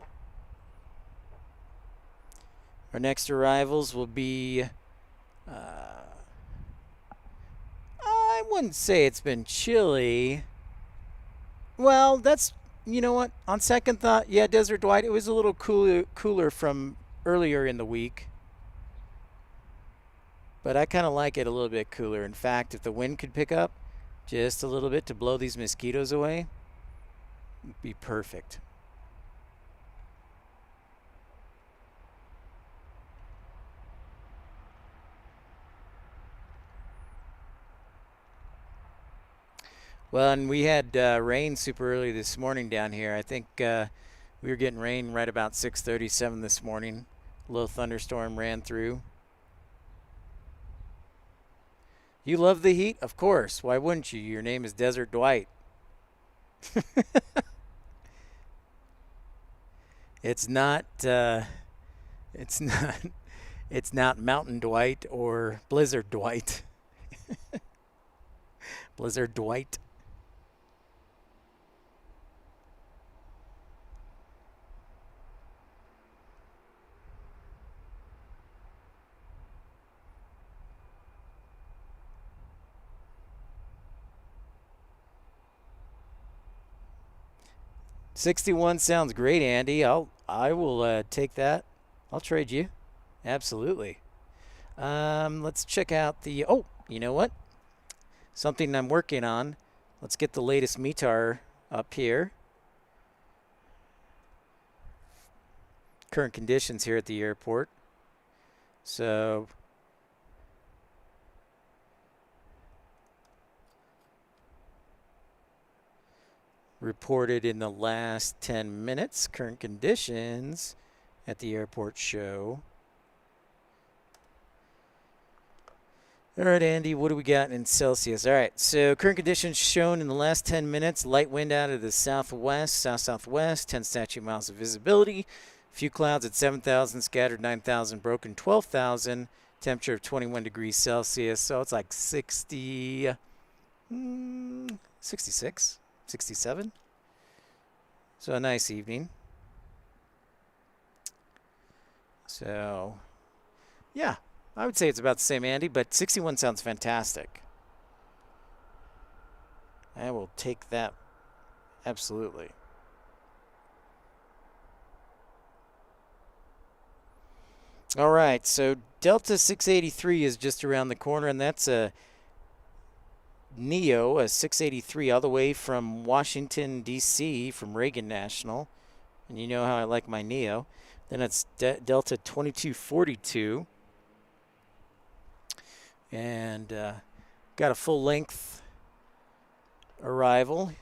Our next arrivals will be, I wouldn't say it's been chilly. Well, that's, you know what, on second thought, yeah, Desert Dwight, it was a little cooler from earlier in the week. But I kind of like it a little bit cooler. In fact, if the wind could pick up just a little bit to blow these mosquitoes away, it'd be perfect. Well, and we had rain super early this morning down here. I think we were getting rain right about 6:37 this morning. A little thunderstorm ran through. You love the heat? Of course. Why wouldn't you? Your name is Desert Dwight. It's not. It's not. It's not Mountain Dwight or Blizzard Dwight. Blizzard Dwight. $61 sounds great, Andy. I will take that. I'll trade you. Absolutely. Let's check out the. Oh, you know what? Something I'm working on. Let's get the latest METAR up here. Current conditions here at the airport. So reported in the last 10 minutes. Current conditions at the airport show All right, Andy, what do we got in Celsius? All right, so current conditions shown in the last 10 minutes. Light wind out of the southwest, south-southwest, 10 statute miles of visibility. Few clouds at 7,000, scattered 9,000, broken 12,000. Temperature of 21 degrees Celsius, so it's like 66, 67. So a nice evening. So, yeah, I would say it's about the same, Andy, but 61 sounds fantastic. I will take that absolutely. All right, so Delta 683 is just around the corner, and that's a Neo, a 683, all the way from Washington, D.C., from Reagan National. And you know how I like my Neo. Then it's Delta 2242. And got a full length arrival.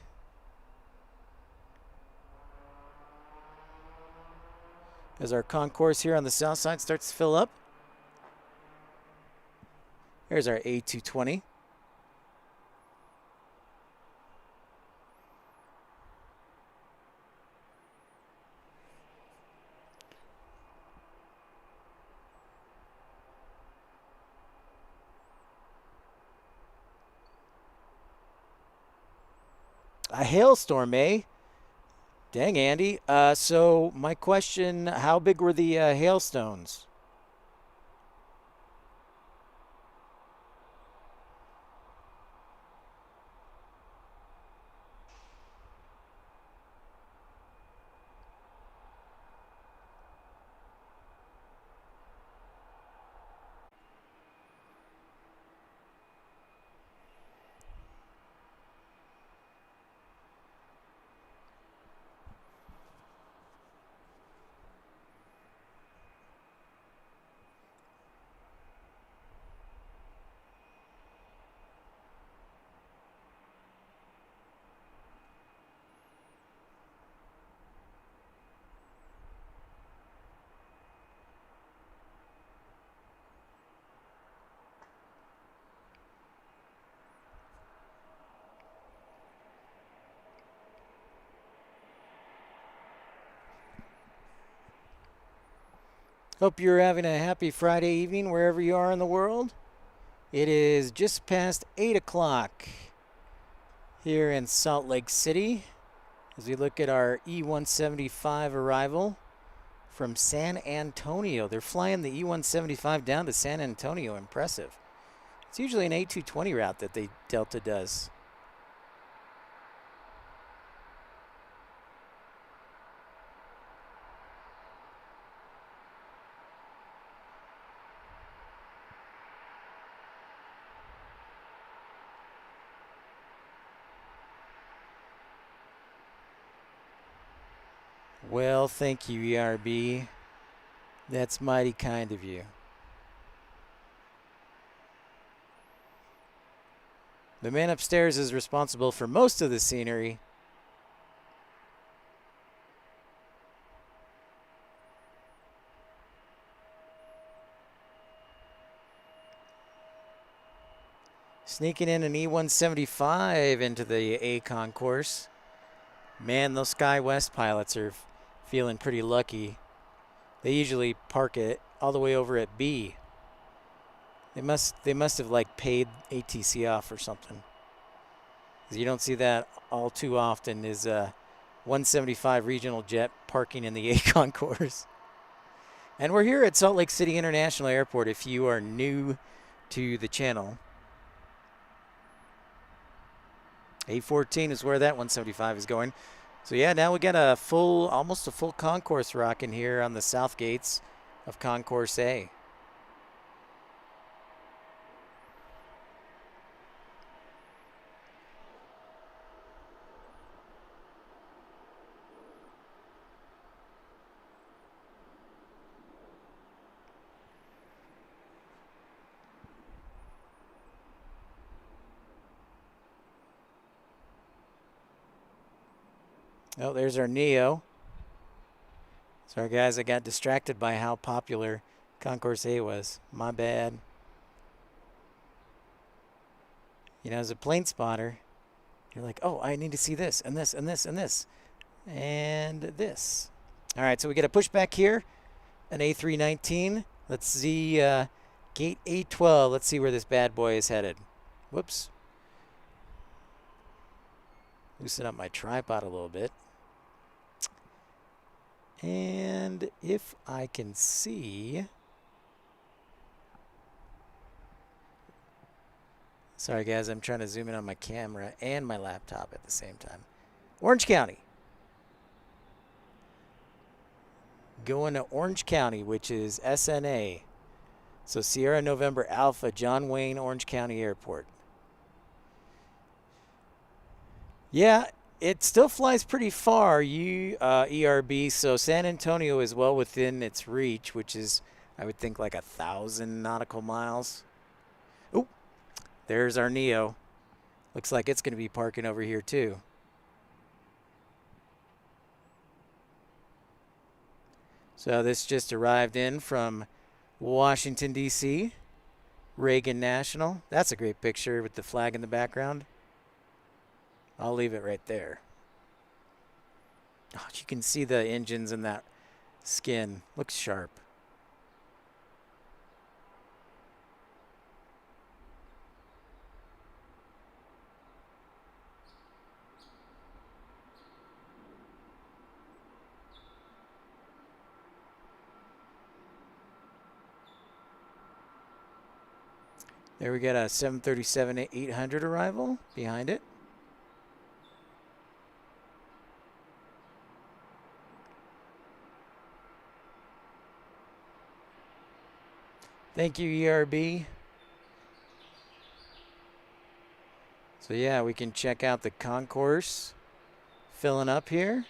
As our concourse here on the south side starts to fill up. There's our A220. A hailstorm, eh? Dang, Andy. So my question, how big were the hailstones? Hope you're having a happy Friday evening wherever you are in the world. It is just past 8 o'clock here in Salt Lake City as we look at our E-175 arrival from San Antonio. They're flying the E-175 down to San Antonio. Impressive. It's usually an A220 route that Delta does. Well, thank you, ERB. That's mighty kind of you. The man upstairs is responsible for most of the scenery. Sneaking in an E-175 into the A concourse. Man, those SkyWest pilots are feeling pretty lucky. They usually park it all the way over at B. They must have like paid ATC off or something. 'Cause you don't see that all too often is a 175 regional jet parking in the A concourse. And we're here at Salt Lake City International Airport if you are new to the channel. A14 is where that 175 is going. So yeah, now we got a almost a full concourse rocking here on the south gates of Concourse A. Oh, there's our Neo. Sorry, guys, I got distracted by how popular Concourse A was. My bad. You know, as a plane spotter, you're like, oh, I need to see this and this and this and this and this. All right, so we get a pushback here, an A319. Let's see, gate A12. Let's see where this bad boy is headed. Whoops. Loosen up my tripod a little bit. And if I can see... Sorry, guys, I'm trying to zoom in on my camera and my laptop at the same time. Orange County. Going to Orange County, which is SNA. So Sierra November Alpha, John Wayne, Orange County Airport. Yeah, it still flies pretty far, ERB, so San Antonio is well within its reach, which is, I would think, like 1,000 nautical miles. Oh, there's our Neo. Looks like it's going to be parking over here, too. So this just arrived in from Washington, D.C., Reagan National. That's a great picture with the flag in the background. I'll leave it right there. Oh, you can see the engines in that skin. Looks sharp. There we got a 737-800 arrival behind it. Thank you, ERB. So yeah, we can check out the concourse filling up here.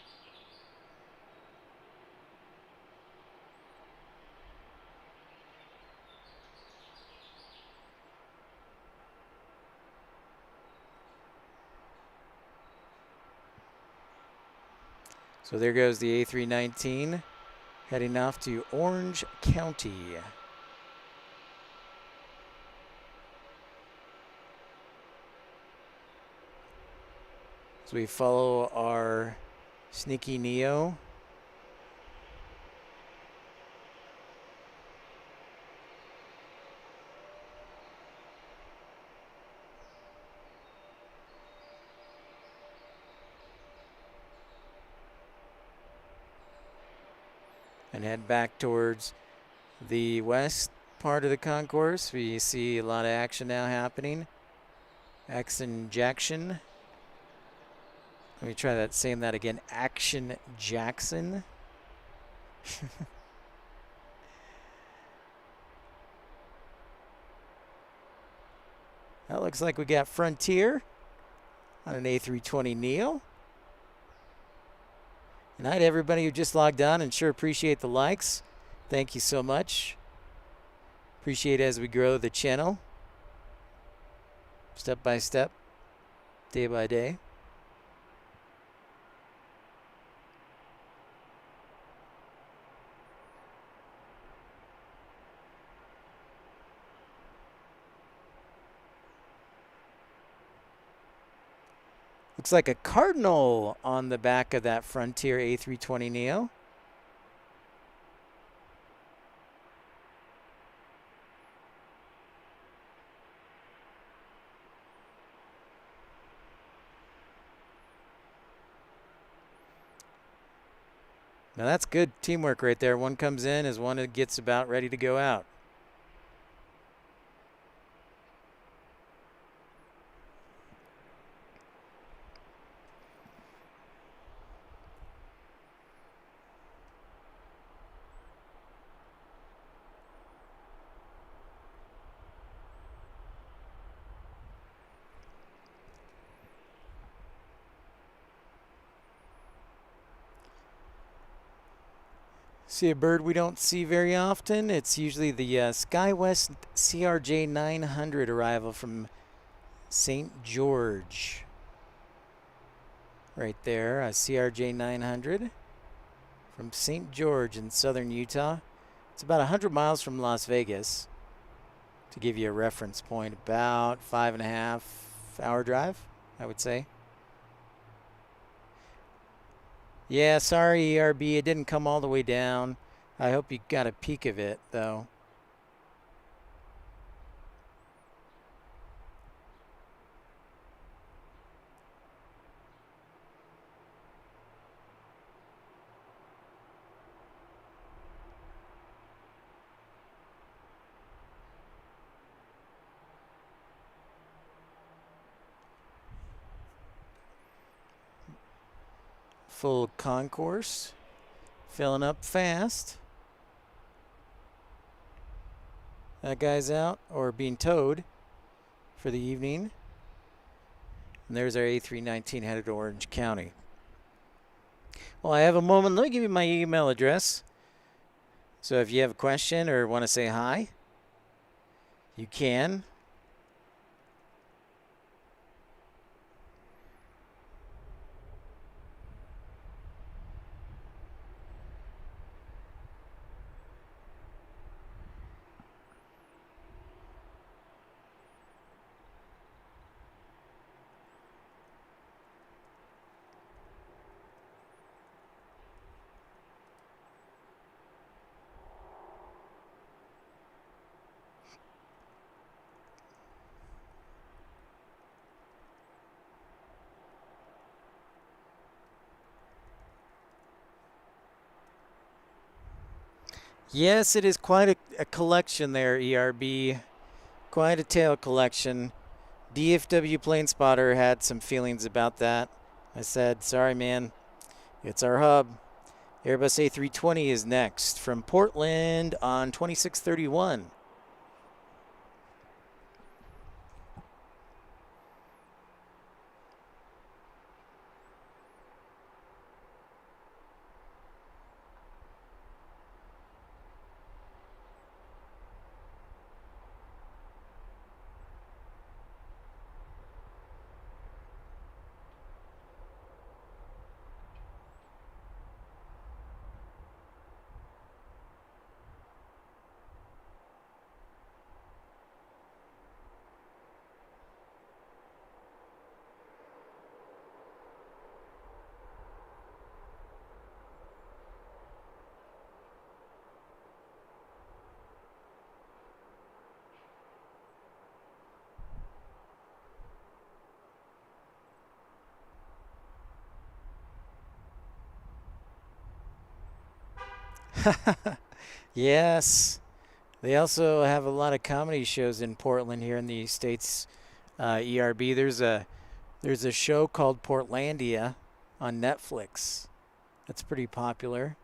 So there goes the A319 heading off to Orange County. So we follow our sneaky Neo. And head back towards the west part of the concourse. We see a lot of action now happening. Action Jackson. Let me try that, saying that again. Action Jackson. That looks like we got Frontier on an A320 Neo. Good night, everybody who just logged on, and sure appreciate the likes. Thank you so much. Appreciate it as we grow the channel. Step by step, day by day. Looks like a cardinal on the back of that Frontier A320 Neo. Now that's good teamwork right there. One comes in as one gets about ready to go out. See a bird we don't see very often. It's usually the SkyWest CRJ 900 arrival from St. George. Right there, a CRJ 900 from St. George in southern Utah. It's about 100 miles from Las Vegas. To give you a reference point, about 5.5, hour drive, I would say. Yeah, sorry, ERB, it didn't come all the way down. I hope you got a peek of it, though. Full concourse, filling up fast. That guy's out or being towed for the evening. And there's our A319 headed to Orange County. Well, I have a moment. Let me give you my email address. So if you have a question or want to say hi, you can. Yes, it is quite a collection there, ERB. Quite a tail collection. DFW Plane Spotter had some feelings about that. I said, sorry, man. It's our hub. Airbus A320 is next from Portland on 2631. Yes. They also have a lot of comedy shows in Portland here in the States. ERB. There's a show called Portlandia on Netflix. That's pretty popular.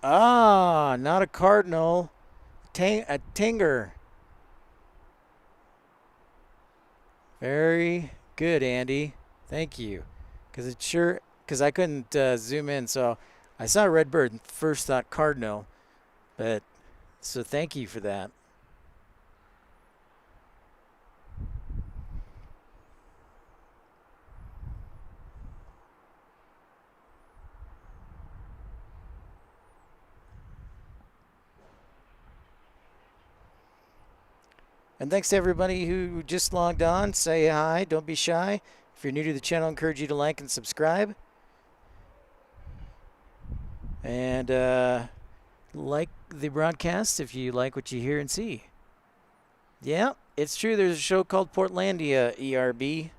Ah, not a cardinal. A Tinger. Very good, Andy. Thank you. Because I couldn't zoom in, so I saw Redbird and first thought Cardinal, but so thank you for that. And thanks to everybody who just logged on. Say hi. Don't be shy. If you're new to the channel, I encourage you to like and subscribe. And like the broadcast if you like what you hear and see. Yeah, it's true. There's a show called Portlandia, ERB.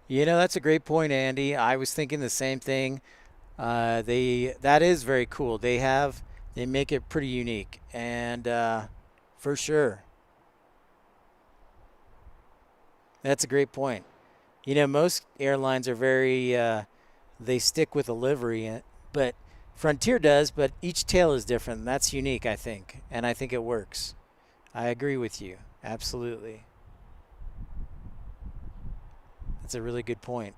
You know, that's a great point, Andy. I was thinking the same thing. That is very cool. They make it pretty unique, and for sure, that's a great point. You know, most airlines are very they stick with a livery, but Frontier does. But each tail is different. And that's unique, I think, and I think it works. I agree with you. Absolutely. That's a really good point.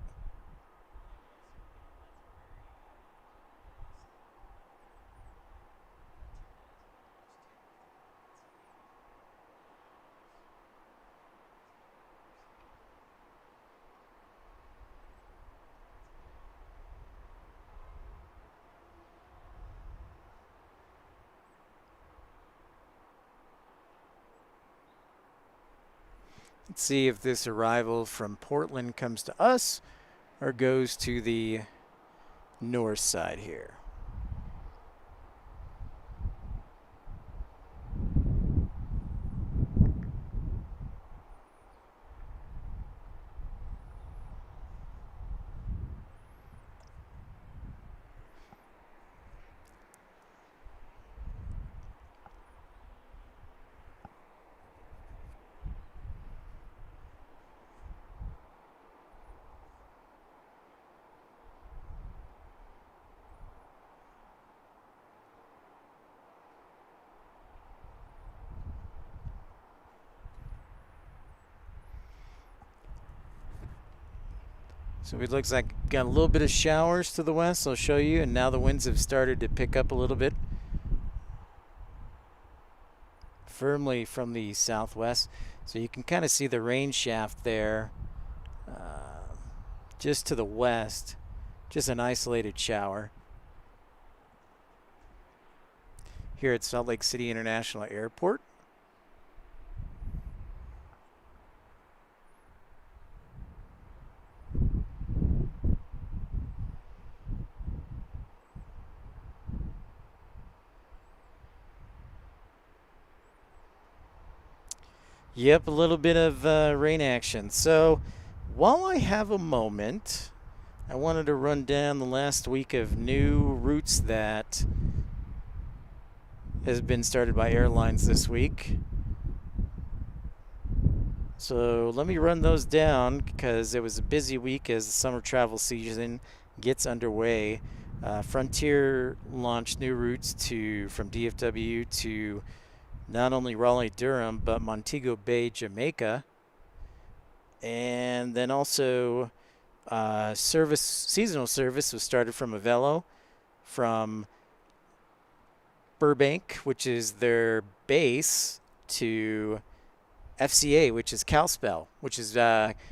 Let's see if this arrival from Portland comes to us or goes to the north side here. So it looks like got a little bit of showers to the west, I'll show you, and now the winds have started to pick up a little bit. Firmly from the southwest. So you can kind of see the rain shaft there just to the west, just an isolated shower. Here at Salt Lake City International Airport. Yep, a little bit of rain action. So while I have a moment, I wanted to run down the last week of new routes that has been started by airlines this week. So let me run those down because it was a busy week as the summer travel season gets underway. Frontier launched new routes from DFW to not only Raleigh-Durham, but Montego Bay, Jamaica. And then also seasonal service was started from Avello, from Burbank, which is their base, to FCA, which is Kalispell, which is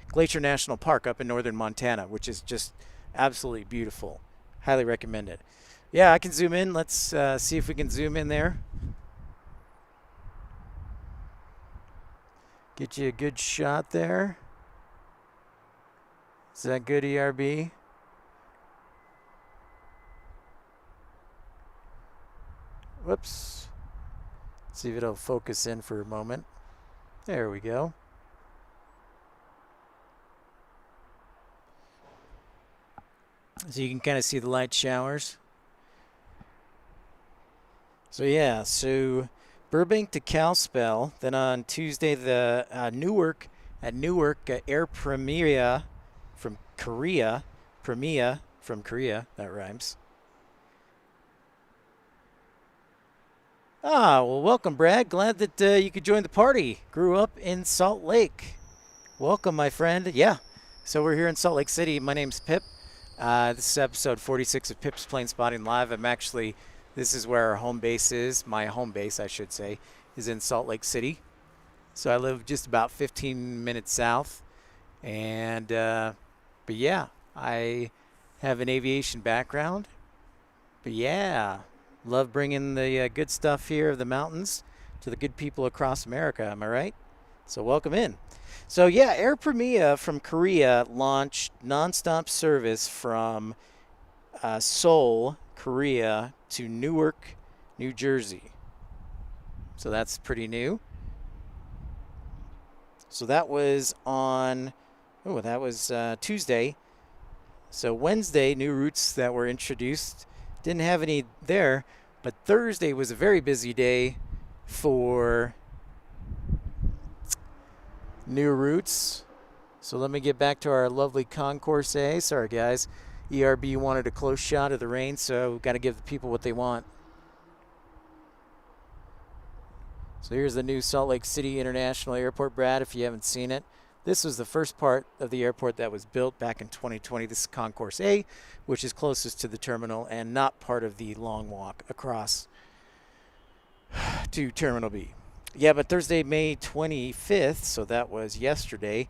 Glacier National Park up in northern Montana, which is just absolutely beautiful. Highly recommend it. Yeah, I can zoom in. Let's see if we can zoom in there. Get you a good shot there. Is that good, ERB? Whoops. Let's see if it'll focus in for a moment. There we go. So you can kind of see the light showers. So yeah, so Burbank to Kalispell. Then on Tuesday, the Newark Air Premia from Korea. Premia from Korea. That rhymes. Ah, well, welcome, Brad. Glad that you could join the party. Grew up in Salt Lake. Welcome, my friend. Yeah, so we're here in Salt Lake City. My name's Pip. This is episode 46 of Pip's Plane Spotting Live. This is where our home base is. My home base, I should say, is in Salt Lake City. So I live just about 15 minutes south. And, but yeah, I have an aviation background. But yeah, love bringing the good stuff here of the mountains to the good people across America. Am I right? So welcome in. So yeah, Air Premia from Korea launched nonstop service from Seoul, Korea to Newark, New Jersey. So that's pretty new. So that was on, that was Tuesday. So Wednesday, new routes that were introduced. Didn't have any there, but Thursday was a very busy day for new routes. So let me get back to our lovely Concourse A. Sorry, guys. ERB wanted a close shot of the rain, so we've got to give the people what they want. So here's the new Salt Lake City International Airport, Brad, if you haven't seen it. This was the first part of the airport that was built back in 2020. This is Concourse A, which is closest to the terminal and not part of the long walk across to Terminal B. Yeah, but Thursday, May 25th, so that was yesterday.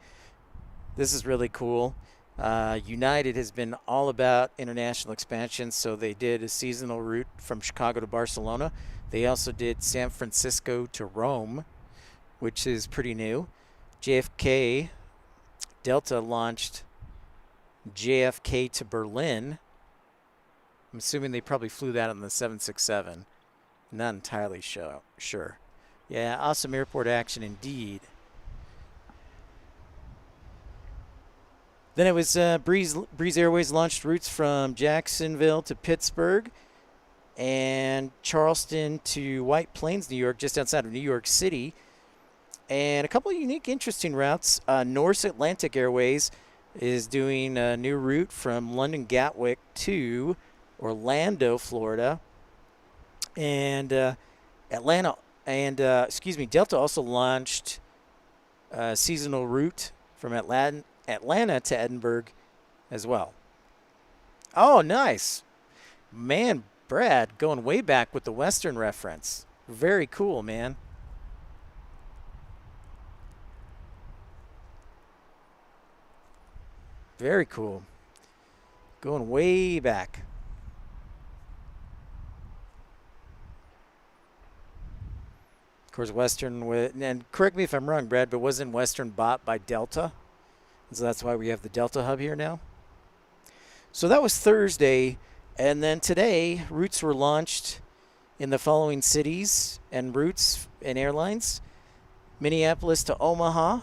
This is really cool. United has been all about international expansion, so they did a seasonal route from Chicago to Barcelona. They also did San Francisco to Rome, which is pretty new. JFK, Delta launched JFK to Berlin. I'm assuming they probably flew that on the 767. Not entirely sure. Yeah, awesome airport action indeed. Then it was Breeze Airways launched routes from Jacksonville to Pittsburgh and Charleston to White Plains, New York, just outside of New York City. And a couple of unique, interesting routes. Norse Atlantic Airways is doing a new route from London Gatwick to Orlando, Florida. And Delta also launched a seasonal route from Atlanta to Edinburgh as well. Oh, nice. Man, Brad, going way back with the Western reference. Very cool, man. Very cool. Going way back. Of course, Western, and correct me if I'm wrong, Brad, but wasn't Western bought by Delta? So that's why we have the Delta hub here now. So that was Thursday. And then today, routes were launched in the following cities and routes and airlines. Minneapolis to Omaha.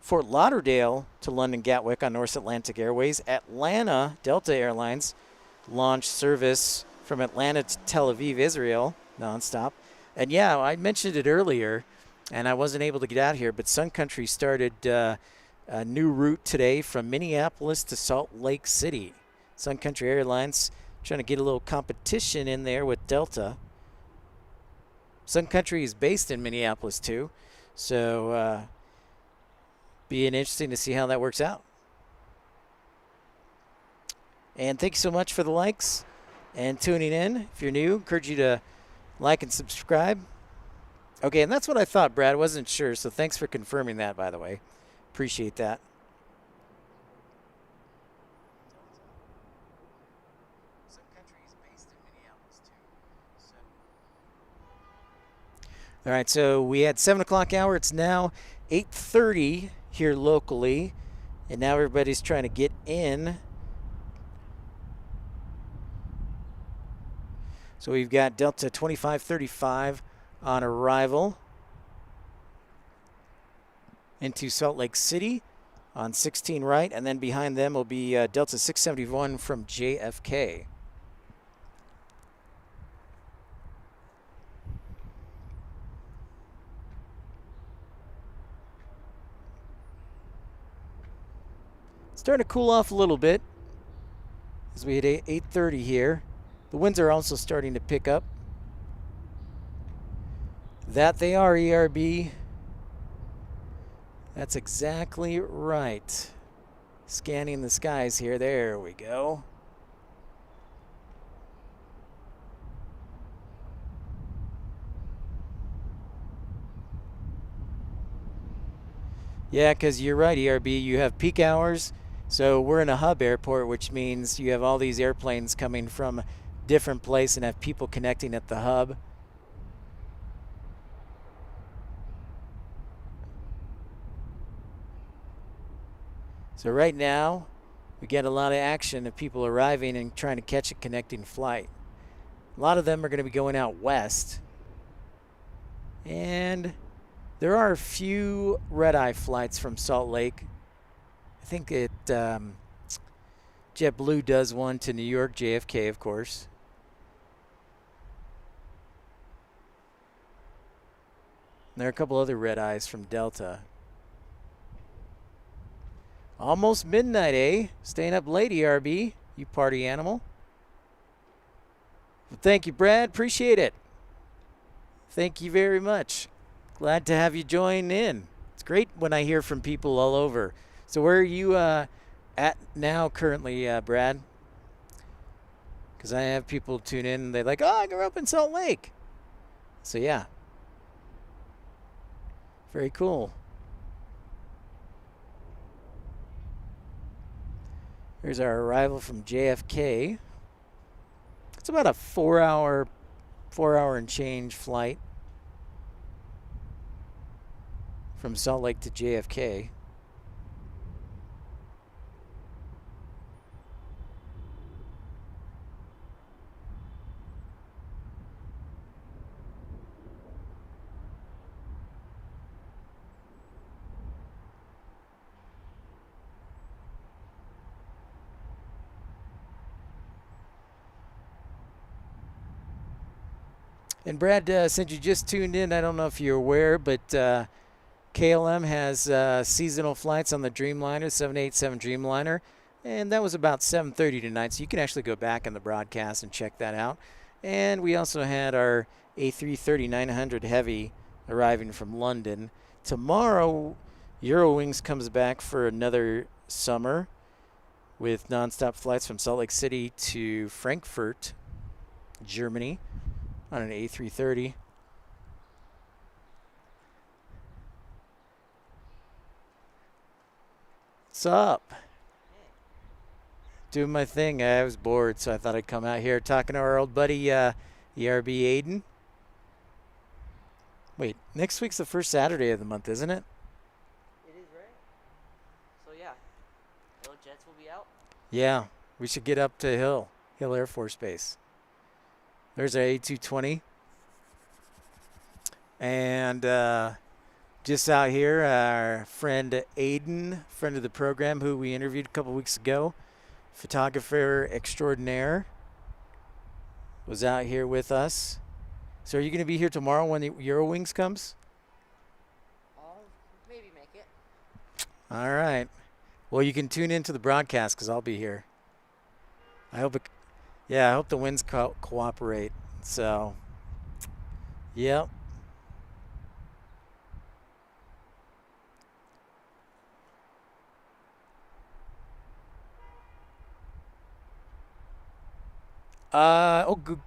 Fort Lauderdale to London Gatwick on North Atlantic Airways. Atlanta, Delta Airlines, launched service from Atlanta to Tel Aviv, Israel, nonstop. And yeah, I mentioned it earlier, and I wasn't able to get out here, but Sun Country started a new route today from Minneapolis to Salt Lake City. Sun Country Airlines trying to get a little competition in there with Delta. Sun Country is based in Minneapolis too, so being interesting to see how that works out. And thank you so much for the likes and tuning in. If you're new, encourage you to like and subscribe. Okay, and that's what I thought, Brad. I wasn't sure, so thanks for confirming that, by the way. Appreciate that. All right, so we had 7 o'clock hour. It's now 8:30 here locally, and now everybody's trying to get in. So we've got Delta 2535 on arrival into Salt Lake City on 16 right, and then behind them will be Delta 671 from JFK. Starting to cool off a little bit as we hit 8:30 here. The winds are also starting to pick up. That they are, ERB. That's exactly right. Scanning the skies here. There we go. Yeah, because you're right, ERB. You have peak hours. So we're in a hub airport, which means you have all these airplanes coming from different places and have people connecting at the hub. So right now, we get a lot of action of people arriving and trying to catch a connecting flight. A lot of them are going to be going out west. And there are a few red-eye flights from Salt Lake. I think JetBlue does one to New York, JFK, of course. And there are a couple other red-eyes from Delta. Almost midnight, eh? Staying up late, ERB, you party animal. Well, thank you, Brad. Appreciate it. Thank you very much. Glad to have you join in. It's great when I hear from people all over. So where are you at now currently, Brad? Because I have people tune in and they're like, oh, I grew up in Salt Lake. So, yeah. Very cool. Here's our arrival from JFK. It's about a 4 hour and change flight. from Salt Lake to JFK. And Brad, since you just tuned in, I don't know if you're aware, but KLM has seasonal flights on the Dreamliner, 787 Dreamliner, and that was about 7:30 tonight. So you can actually go back in the broadcast and check that out. And we also had our A330-900 Heavy arriving from London. Tomorrow, Eurowings comes back for another summer with nonstop flights from Salt Lake City to Frankfurt, Germany, on an A330. What's up? Doing my thing. I was bored, so I thought I'd come out here talking to our old buddy, ERB Aiden. Wait, next week's the first Saturday of the month, isn't it? It is, right? So yeah, little jets will be out. Yeah, we should get up to Hill Air Force Base. There's our A220. And just out here, our friend Aiden, friend of the program, who we interviewed a couple weeks ago, photographer extraordinaire, was out here with us. So are you going to be here tomorrow when the Eurowings comes? I'll maybe make it. All right. Well, you can tune into the broadcast because I'll be here. I hope I hope the winds cooperate. So, yep.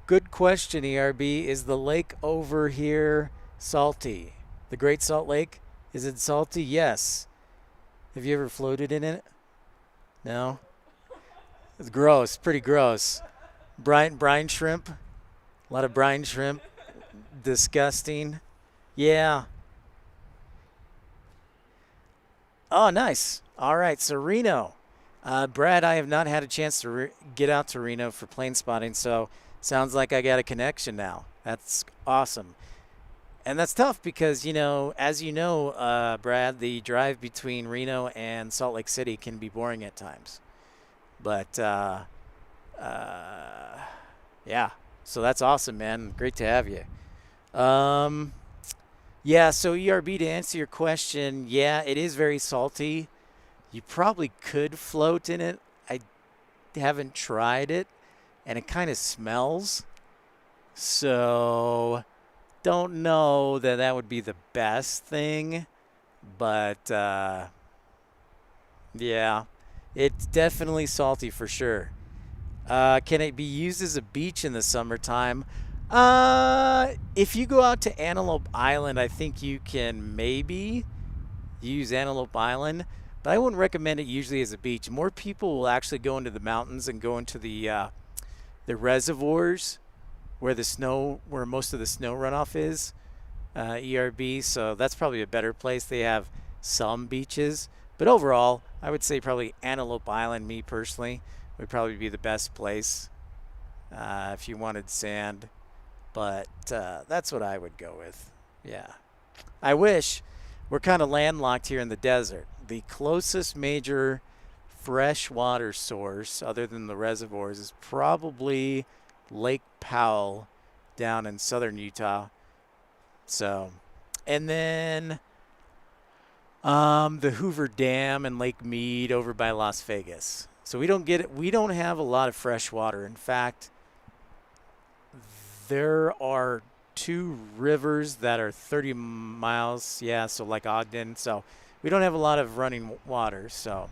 Good question, ERB. Is the lake over here salty? The Great Salt Lake? Is it salty? Yes. Have you ever floated in it? No? It's gross. Pretty gross. Brine shrimp. A lot of brine shrimp. Disgusting. Yeah. Oh, nice. All right, so Reno. Brad, I have not had a chance to get out to Reno for plane spotting, so sounds like I got a connection now. That's awesome. And that's tough because, as you know, Brad, the drive between Reno and Salt Lake City can be boring at times. But, yeah, so that's awesome, man. Great to have you. Yeah, so ERB, to answer your question, yeah, it is very salty. You probably could float in it. I haven't tried it, and it kind of smells. So, don't know that would be the best thing. But, yeah, it's definitely salty for sure. Can it be used as a beach in the summertime? If you go out to Antelope Island, I think you can maybe use Antelope Island. But I wouldn't recommend it usually as a beach. More people will actually go into the mountains and go into the reservoirs where most of the snow runoff is, ERB. So that's probably a better place. They have some beaches, but overall, I would say probably Antelope Island. Me personally, would probably be the best place if you wanted sand. But that's what I would go with. Yeah, I wish. We're kind of landlocked here in the desert. The closest major freshwater source, other than the reservoirs, is probably Lake Powell down in southern Utah. So, and then the Hoover Dam and Lake Mead over by Las Vegas. So we don't have a lot of fresh water. In fact, there are 2 rivers that are 30 miles, yeah, so like Ogden. So we don't have a lot of running water, so.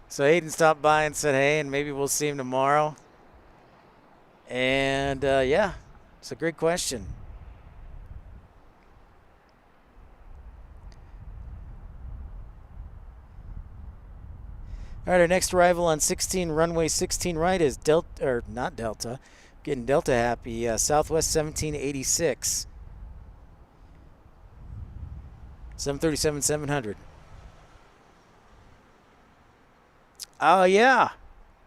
So Aiden stopped by and said, hey, and maybe we'll see him tomorrow. And, yeah, it's a great question. All right, our next arrival on 16 runway 16 right is not Delta, Getting Delta happy. Southwest 1786. 737-700. Oh, yeah.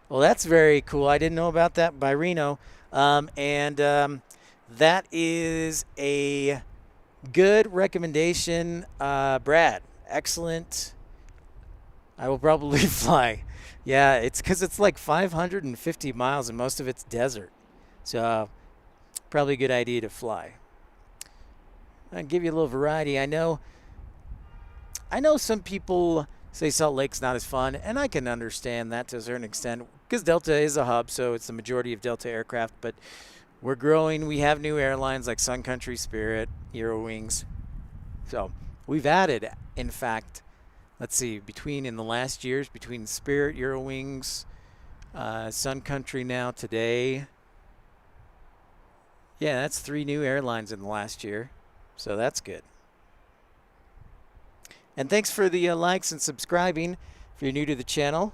Well, that's very cool. I didn't know about that by Reno. And that is a good recommendation, Brad. Excellent. I will probably fly. Yeah, it's because it's like 550 miles and most of it's desert. So probably a good idea to fly. I'll give you a little variety. I know some people say Salt Lake's not as fun, and I can understand that to a certain extent because Delta is a hub, so it's the majority of Delta aircraft. But we're growing. We have new airlines like Sun Country, Spirit, Eurowings. So we've added, in fact, let's see, in the last years, between Spirit, Eurowings, Sun Country now today. Yeah, that's 3 new airlines in the last year. So that's good. And thanks for the likes and subscribing if you're new to the channel.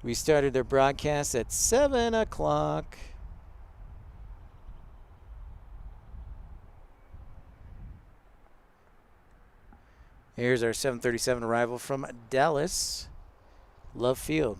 We started our broadcast at 7 o'clock. Here's our 737 arrival from Dallas Love Field.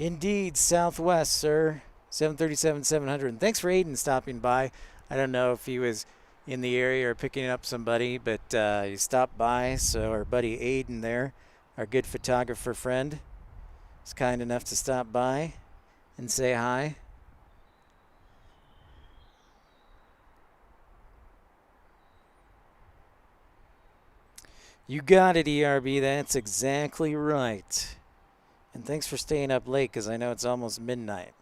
Indeed, Southwest, sir. 737-700. And thanks for Aiden stopping by. I don't know if he was in the area or picking up somebody, but he stopped by. So our buddy Aiden there, our good photographer friend, is kind enough to stop by and say hi. You got it, ERB. That's exactly right. And thanks for staying up late because I know it's almost midnight.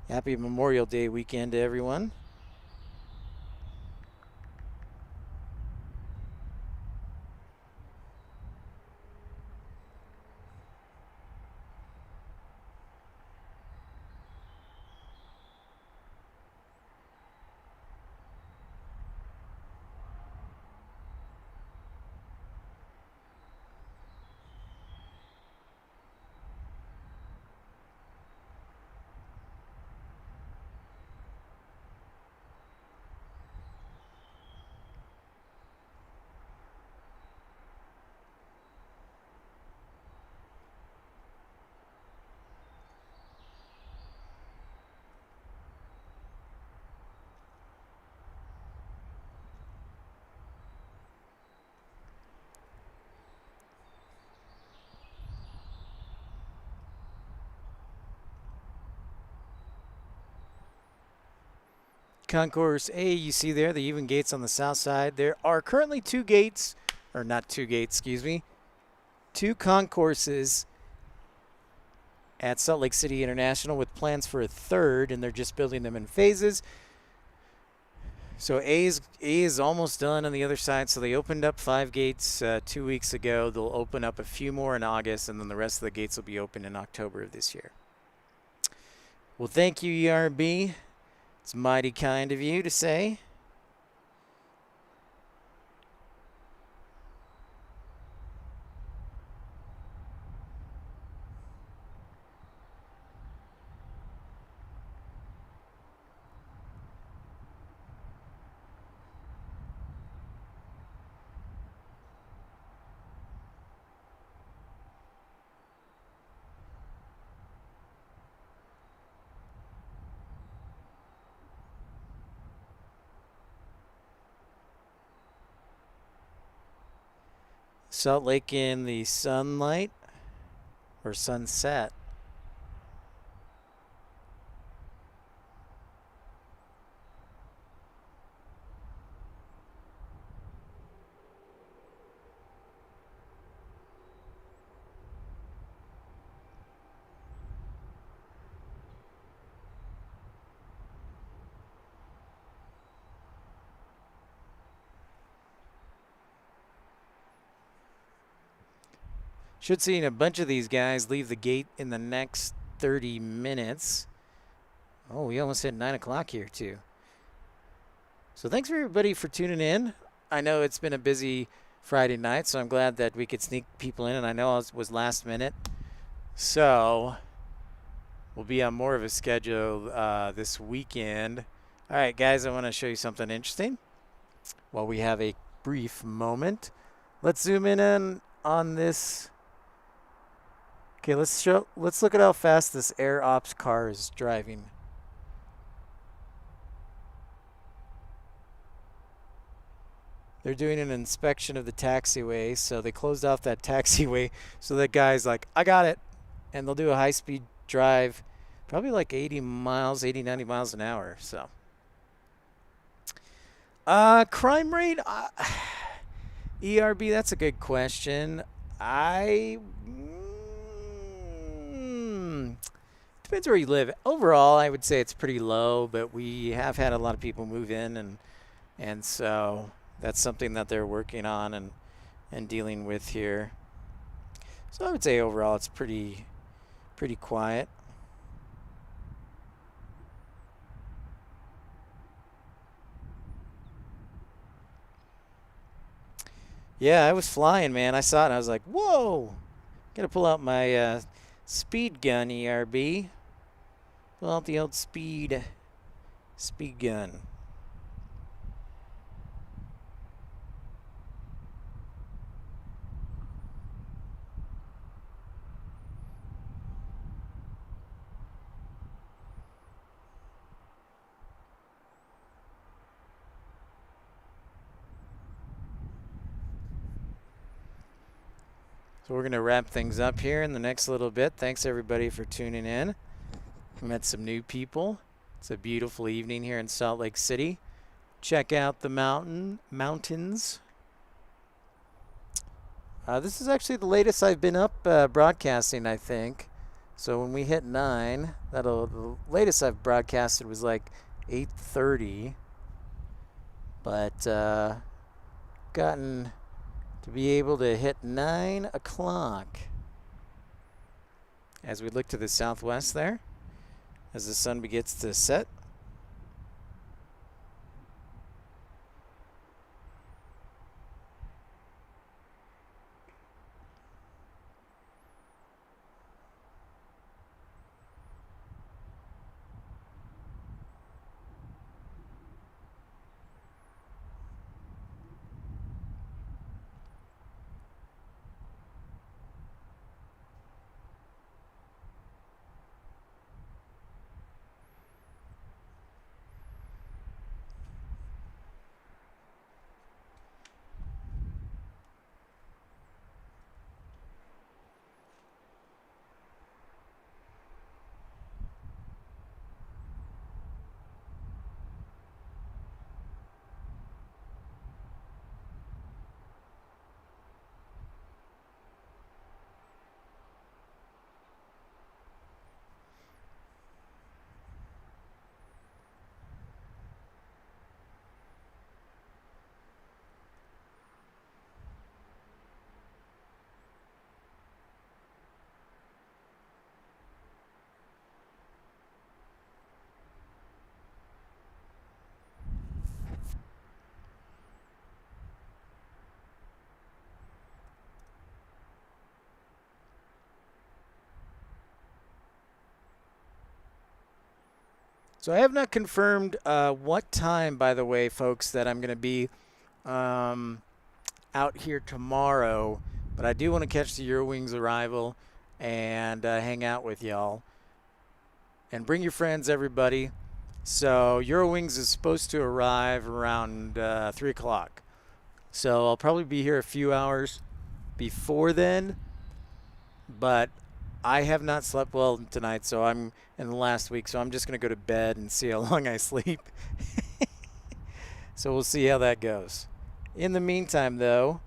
Happy Memorial Day weekend to everyone. Concourse A, you see there, the even gates on the south side. There are currently 2 gates, or not 2 gates, excuse me, 2 concourses at Salt Lake City International with plans for a 3rd, and they're just building them in phases. So A is almost done on the other side. So they opened up 5 gates 2 weeks ago. They'll open up a few more in August, and then the rest of the gates will be open in October of this year. Well, thank you, ERB. It's mighty kind of you to say. Salt Lake in the sunlight or sunset. Should see a bunch of these guys leave the gate in the next 30 minutes. Oh, we almost hit 9 o'clock here, too. So thanks for everybody for tuning in. I know it's been a busy Friday night, so I'm glad that we could sneak people in, and I know it was last minute. So we'll be on more of a schedule this weekend. All right, guys, I want to show you something interesting while we have a brief moment. Let's zoom in on this. Okay, let's look at how fast this Air Ops car is driving. They're doing an inspection of the taxiway, so they closed off that taxiway, so that guy's like, I got it. And they'll do a high-speed drive, probably like 80, 90 miles an hour. So, crime rate, ERB, that's a good question. Depends where you live. Overall, I would say it's pretty low, but we have had a lot of people move in, and so that's something that they're working on and dealing with here. So I would say overall it's pretty quiet. Yeah, I was flying, man. I saw it and I was like, whoa! Gotta pull out my speed gun, ERB. Pull out the old speed gun. So we're going to wrap things up here in the next little bit. Thanks, everybody, for tuning in. We met some new people. It's a beautiful evening here in Salt Lake City. Check out the mountains. This is actually the latest I've been up broadcasting, I think. So when we hit 9, the latest I've broadcasted was like 8:30. But gotten to be able to hit 9 o'clock as we look to the southwest there as the sun begins to set. So I have not confirmed what time, by the way, folks, that I'm going to be out here tomorrow. But I do want to catch the Eurowings arrival and hang out with y'all. And bring your friends, everybody. So Eurowings is supposed to arrive around 3 o'clock. So I'll probably be here a few hours before then. But I have not slept well tonight, so I'm in the last week, so I'm just going to go to bed and see how long I sleep. So we'll see how that goes. In the meantime, though,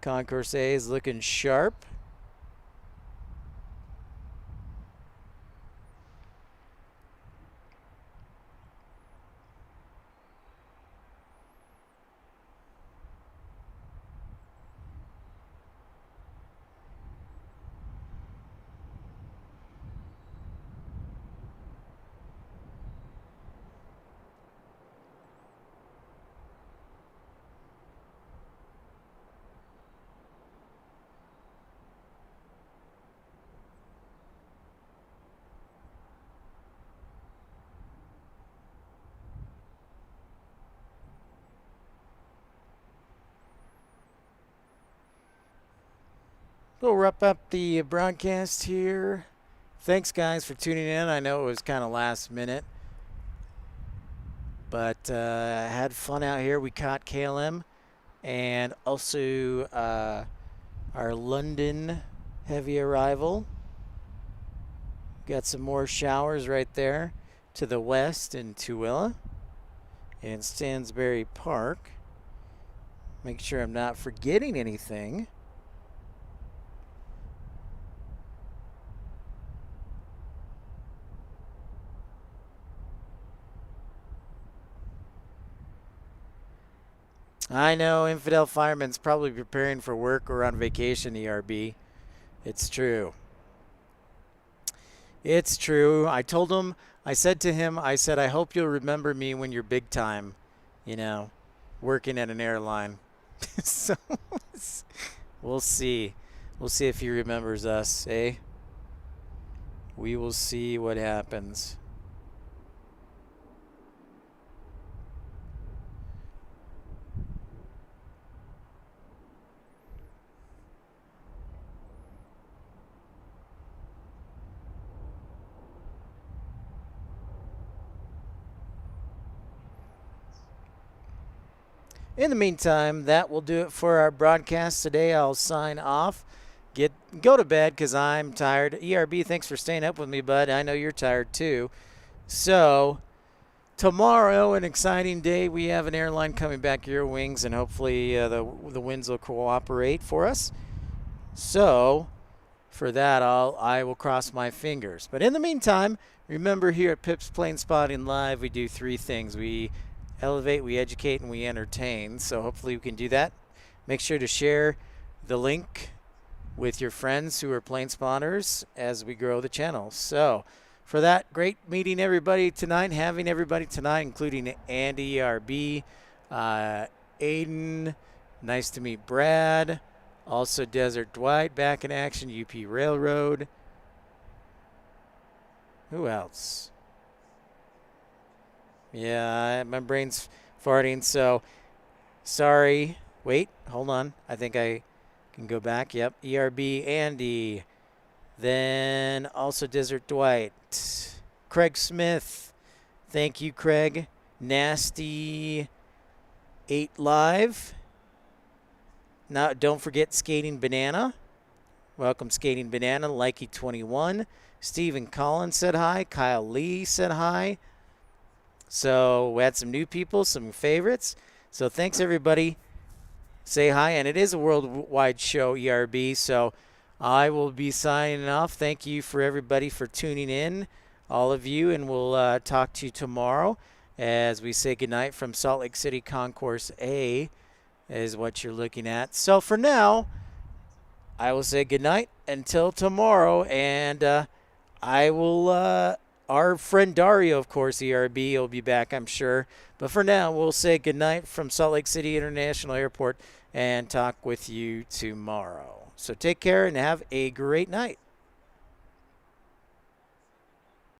Concourse A is looking sharp. We'll wrap up the broadcast here. Thanks, guys, for tuning in. I know it was kind of last minute, but had fun out here. We caught KLM and also our London heavy arrival. Got some more showers right there to the west in Tooele and Stansbury Park. Make sure I'm not forgetting anything. I know Infidel Fireman's probably preparing for work or on vacation, ERB. It's true. It's true. I told him, I said to him, I said, I hope you'll remember me when you're big time, you know, working at an airline. So we'll see. We'll see if he remembers us, eh? We will see what happens. In the meantime, that will do it for our broadcast today. I'll sign off. Go to bed because I'm tired. ERB, thanks for staying up with me, bud. I know you're tired too. So tomorrow, an exciting day. We have an airline coming back your wings, and hopefully the winds will cooperate for us. So for that, I will cross my fingers. But in the meantime, remember here at Pip's Plane Spotting Live, we do three things. We elevate, we educate, and we entertain. So hopefully we can do that. Make sure to share the link with your friends who are plane spotters as we grow the channel. So for that, great meeting everybody tonight, having everybody tonight, including Andy, RB, Aiden. Nice to meet Brad. Also Desert Dwight back in action, UP Railroad. Who else? Yeah, my brain's farting, so sorry. Wait, hold on. I think I can go back. Yep, ERB, Andy. Then also Desert Dwight. Craig Smith. Thank you, Craig. Nasty 8 Live. Now, don't forget Skating Banana. Welcome, Skating Banana. Likey21. Stephen Collins said hi. Kyle Lee said hi. So we had some new people, some favorites. So thanks, everybody. Say hi. And it is a worldwide show, ERB. So I will be signing off. Thank you for everybody for tuning in, all of you. And we'll talk to you tomorrow as we say goodnight from Salt Lake City Concourse A is what you're looking at. So for now, I will say goodnight until tomorrow. And I will... our friend Dario, of course, ERB, will be back, I'm sure. But for now, we'll say goodnight from Salt Lake City International Airport and talk with you tomorrow. So take care and have a great night.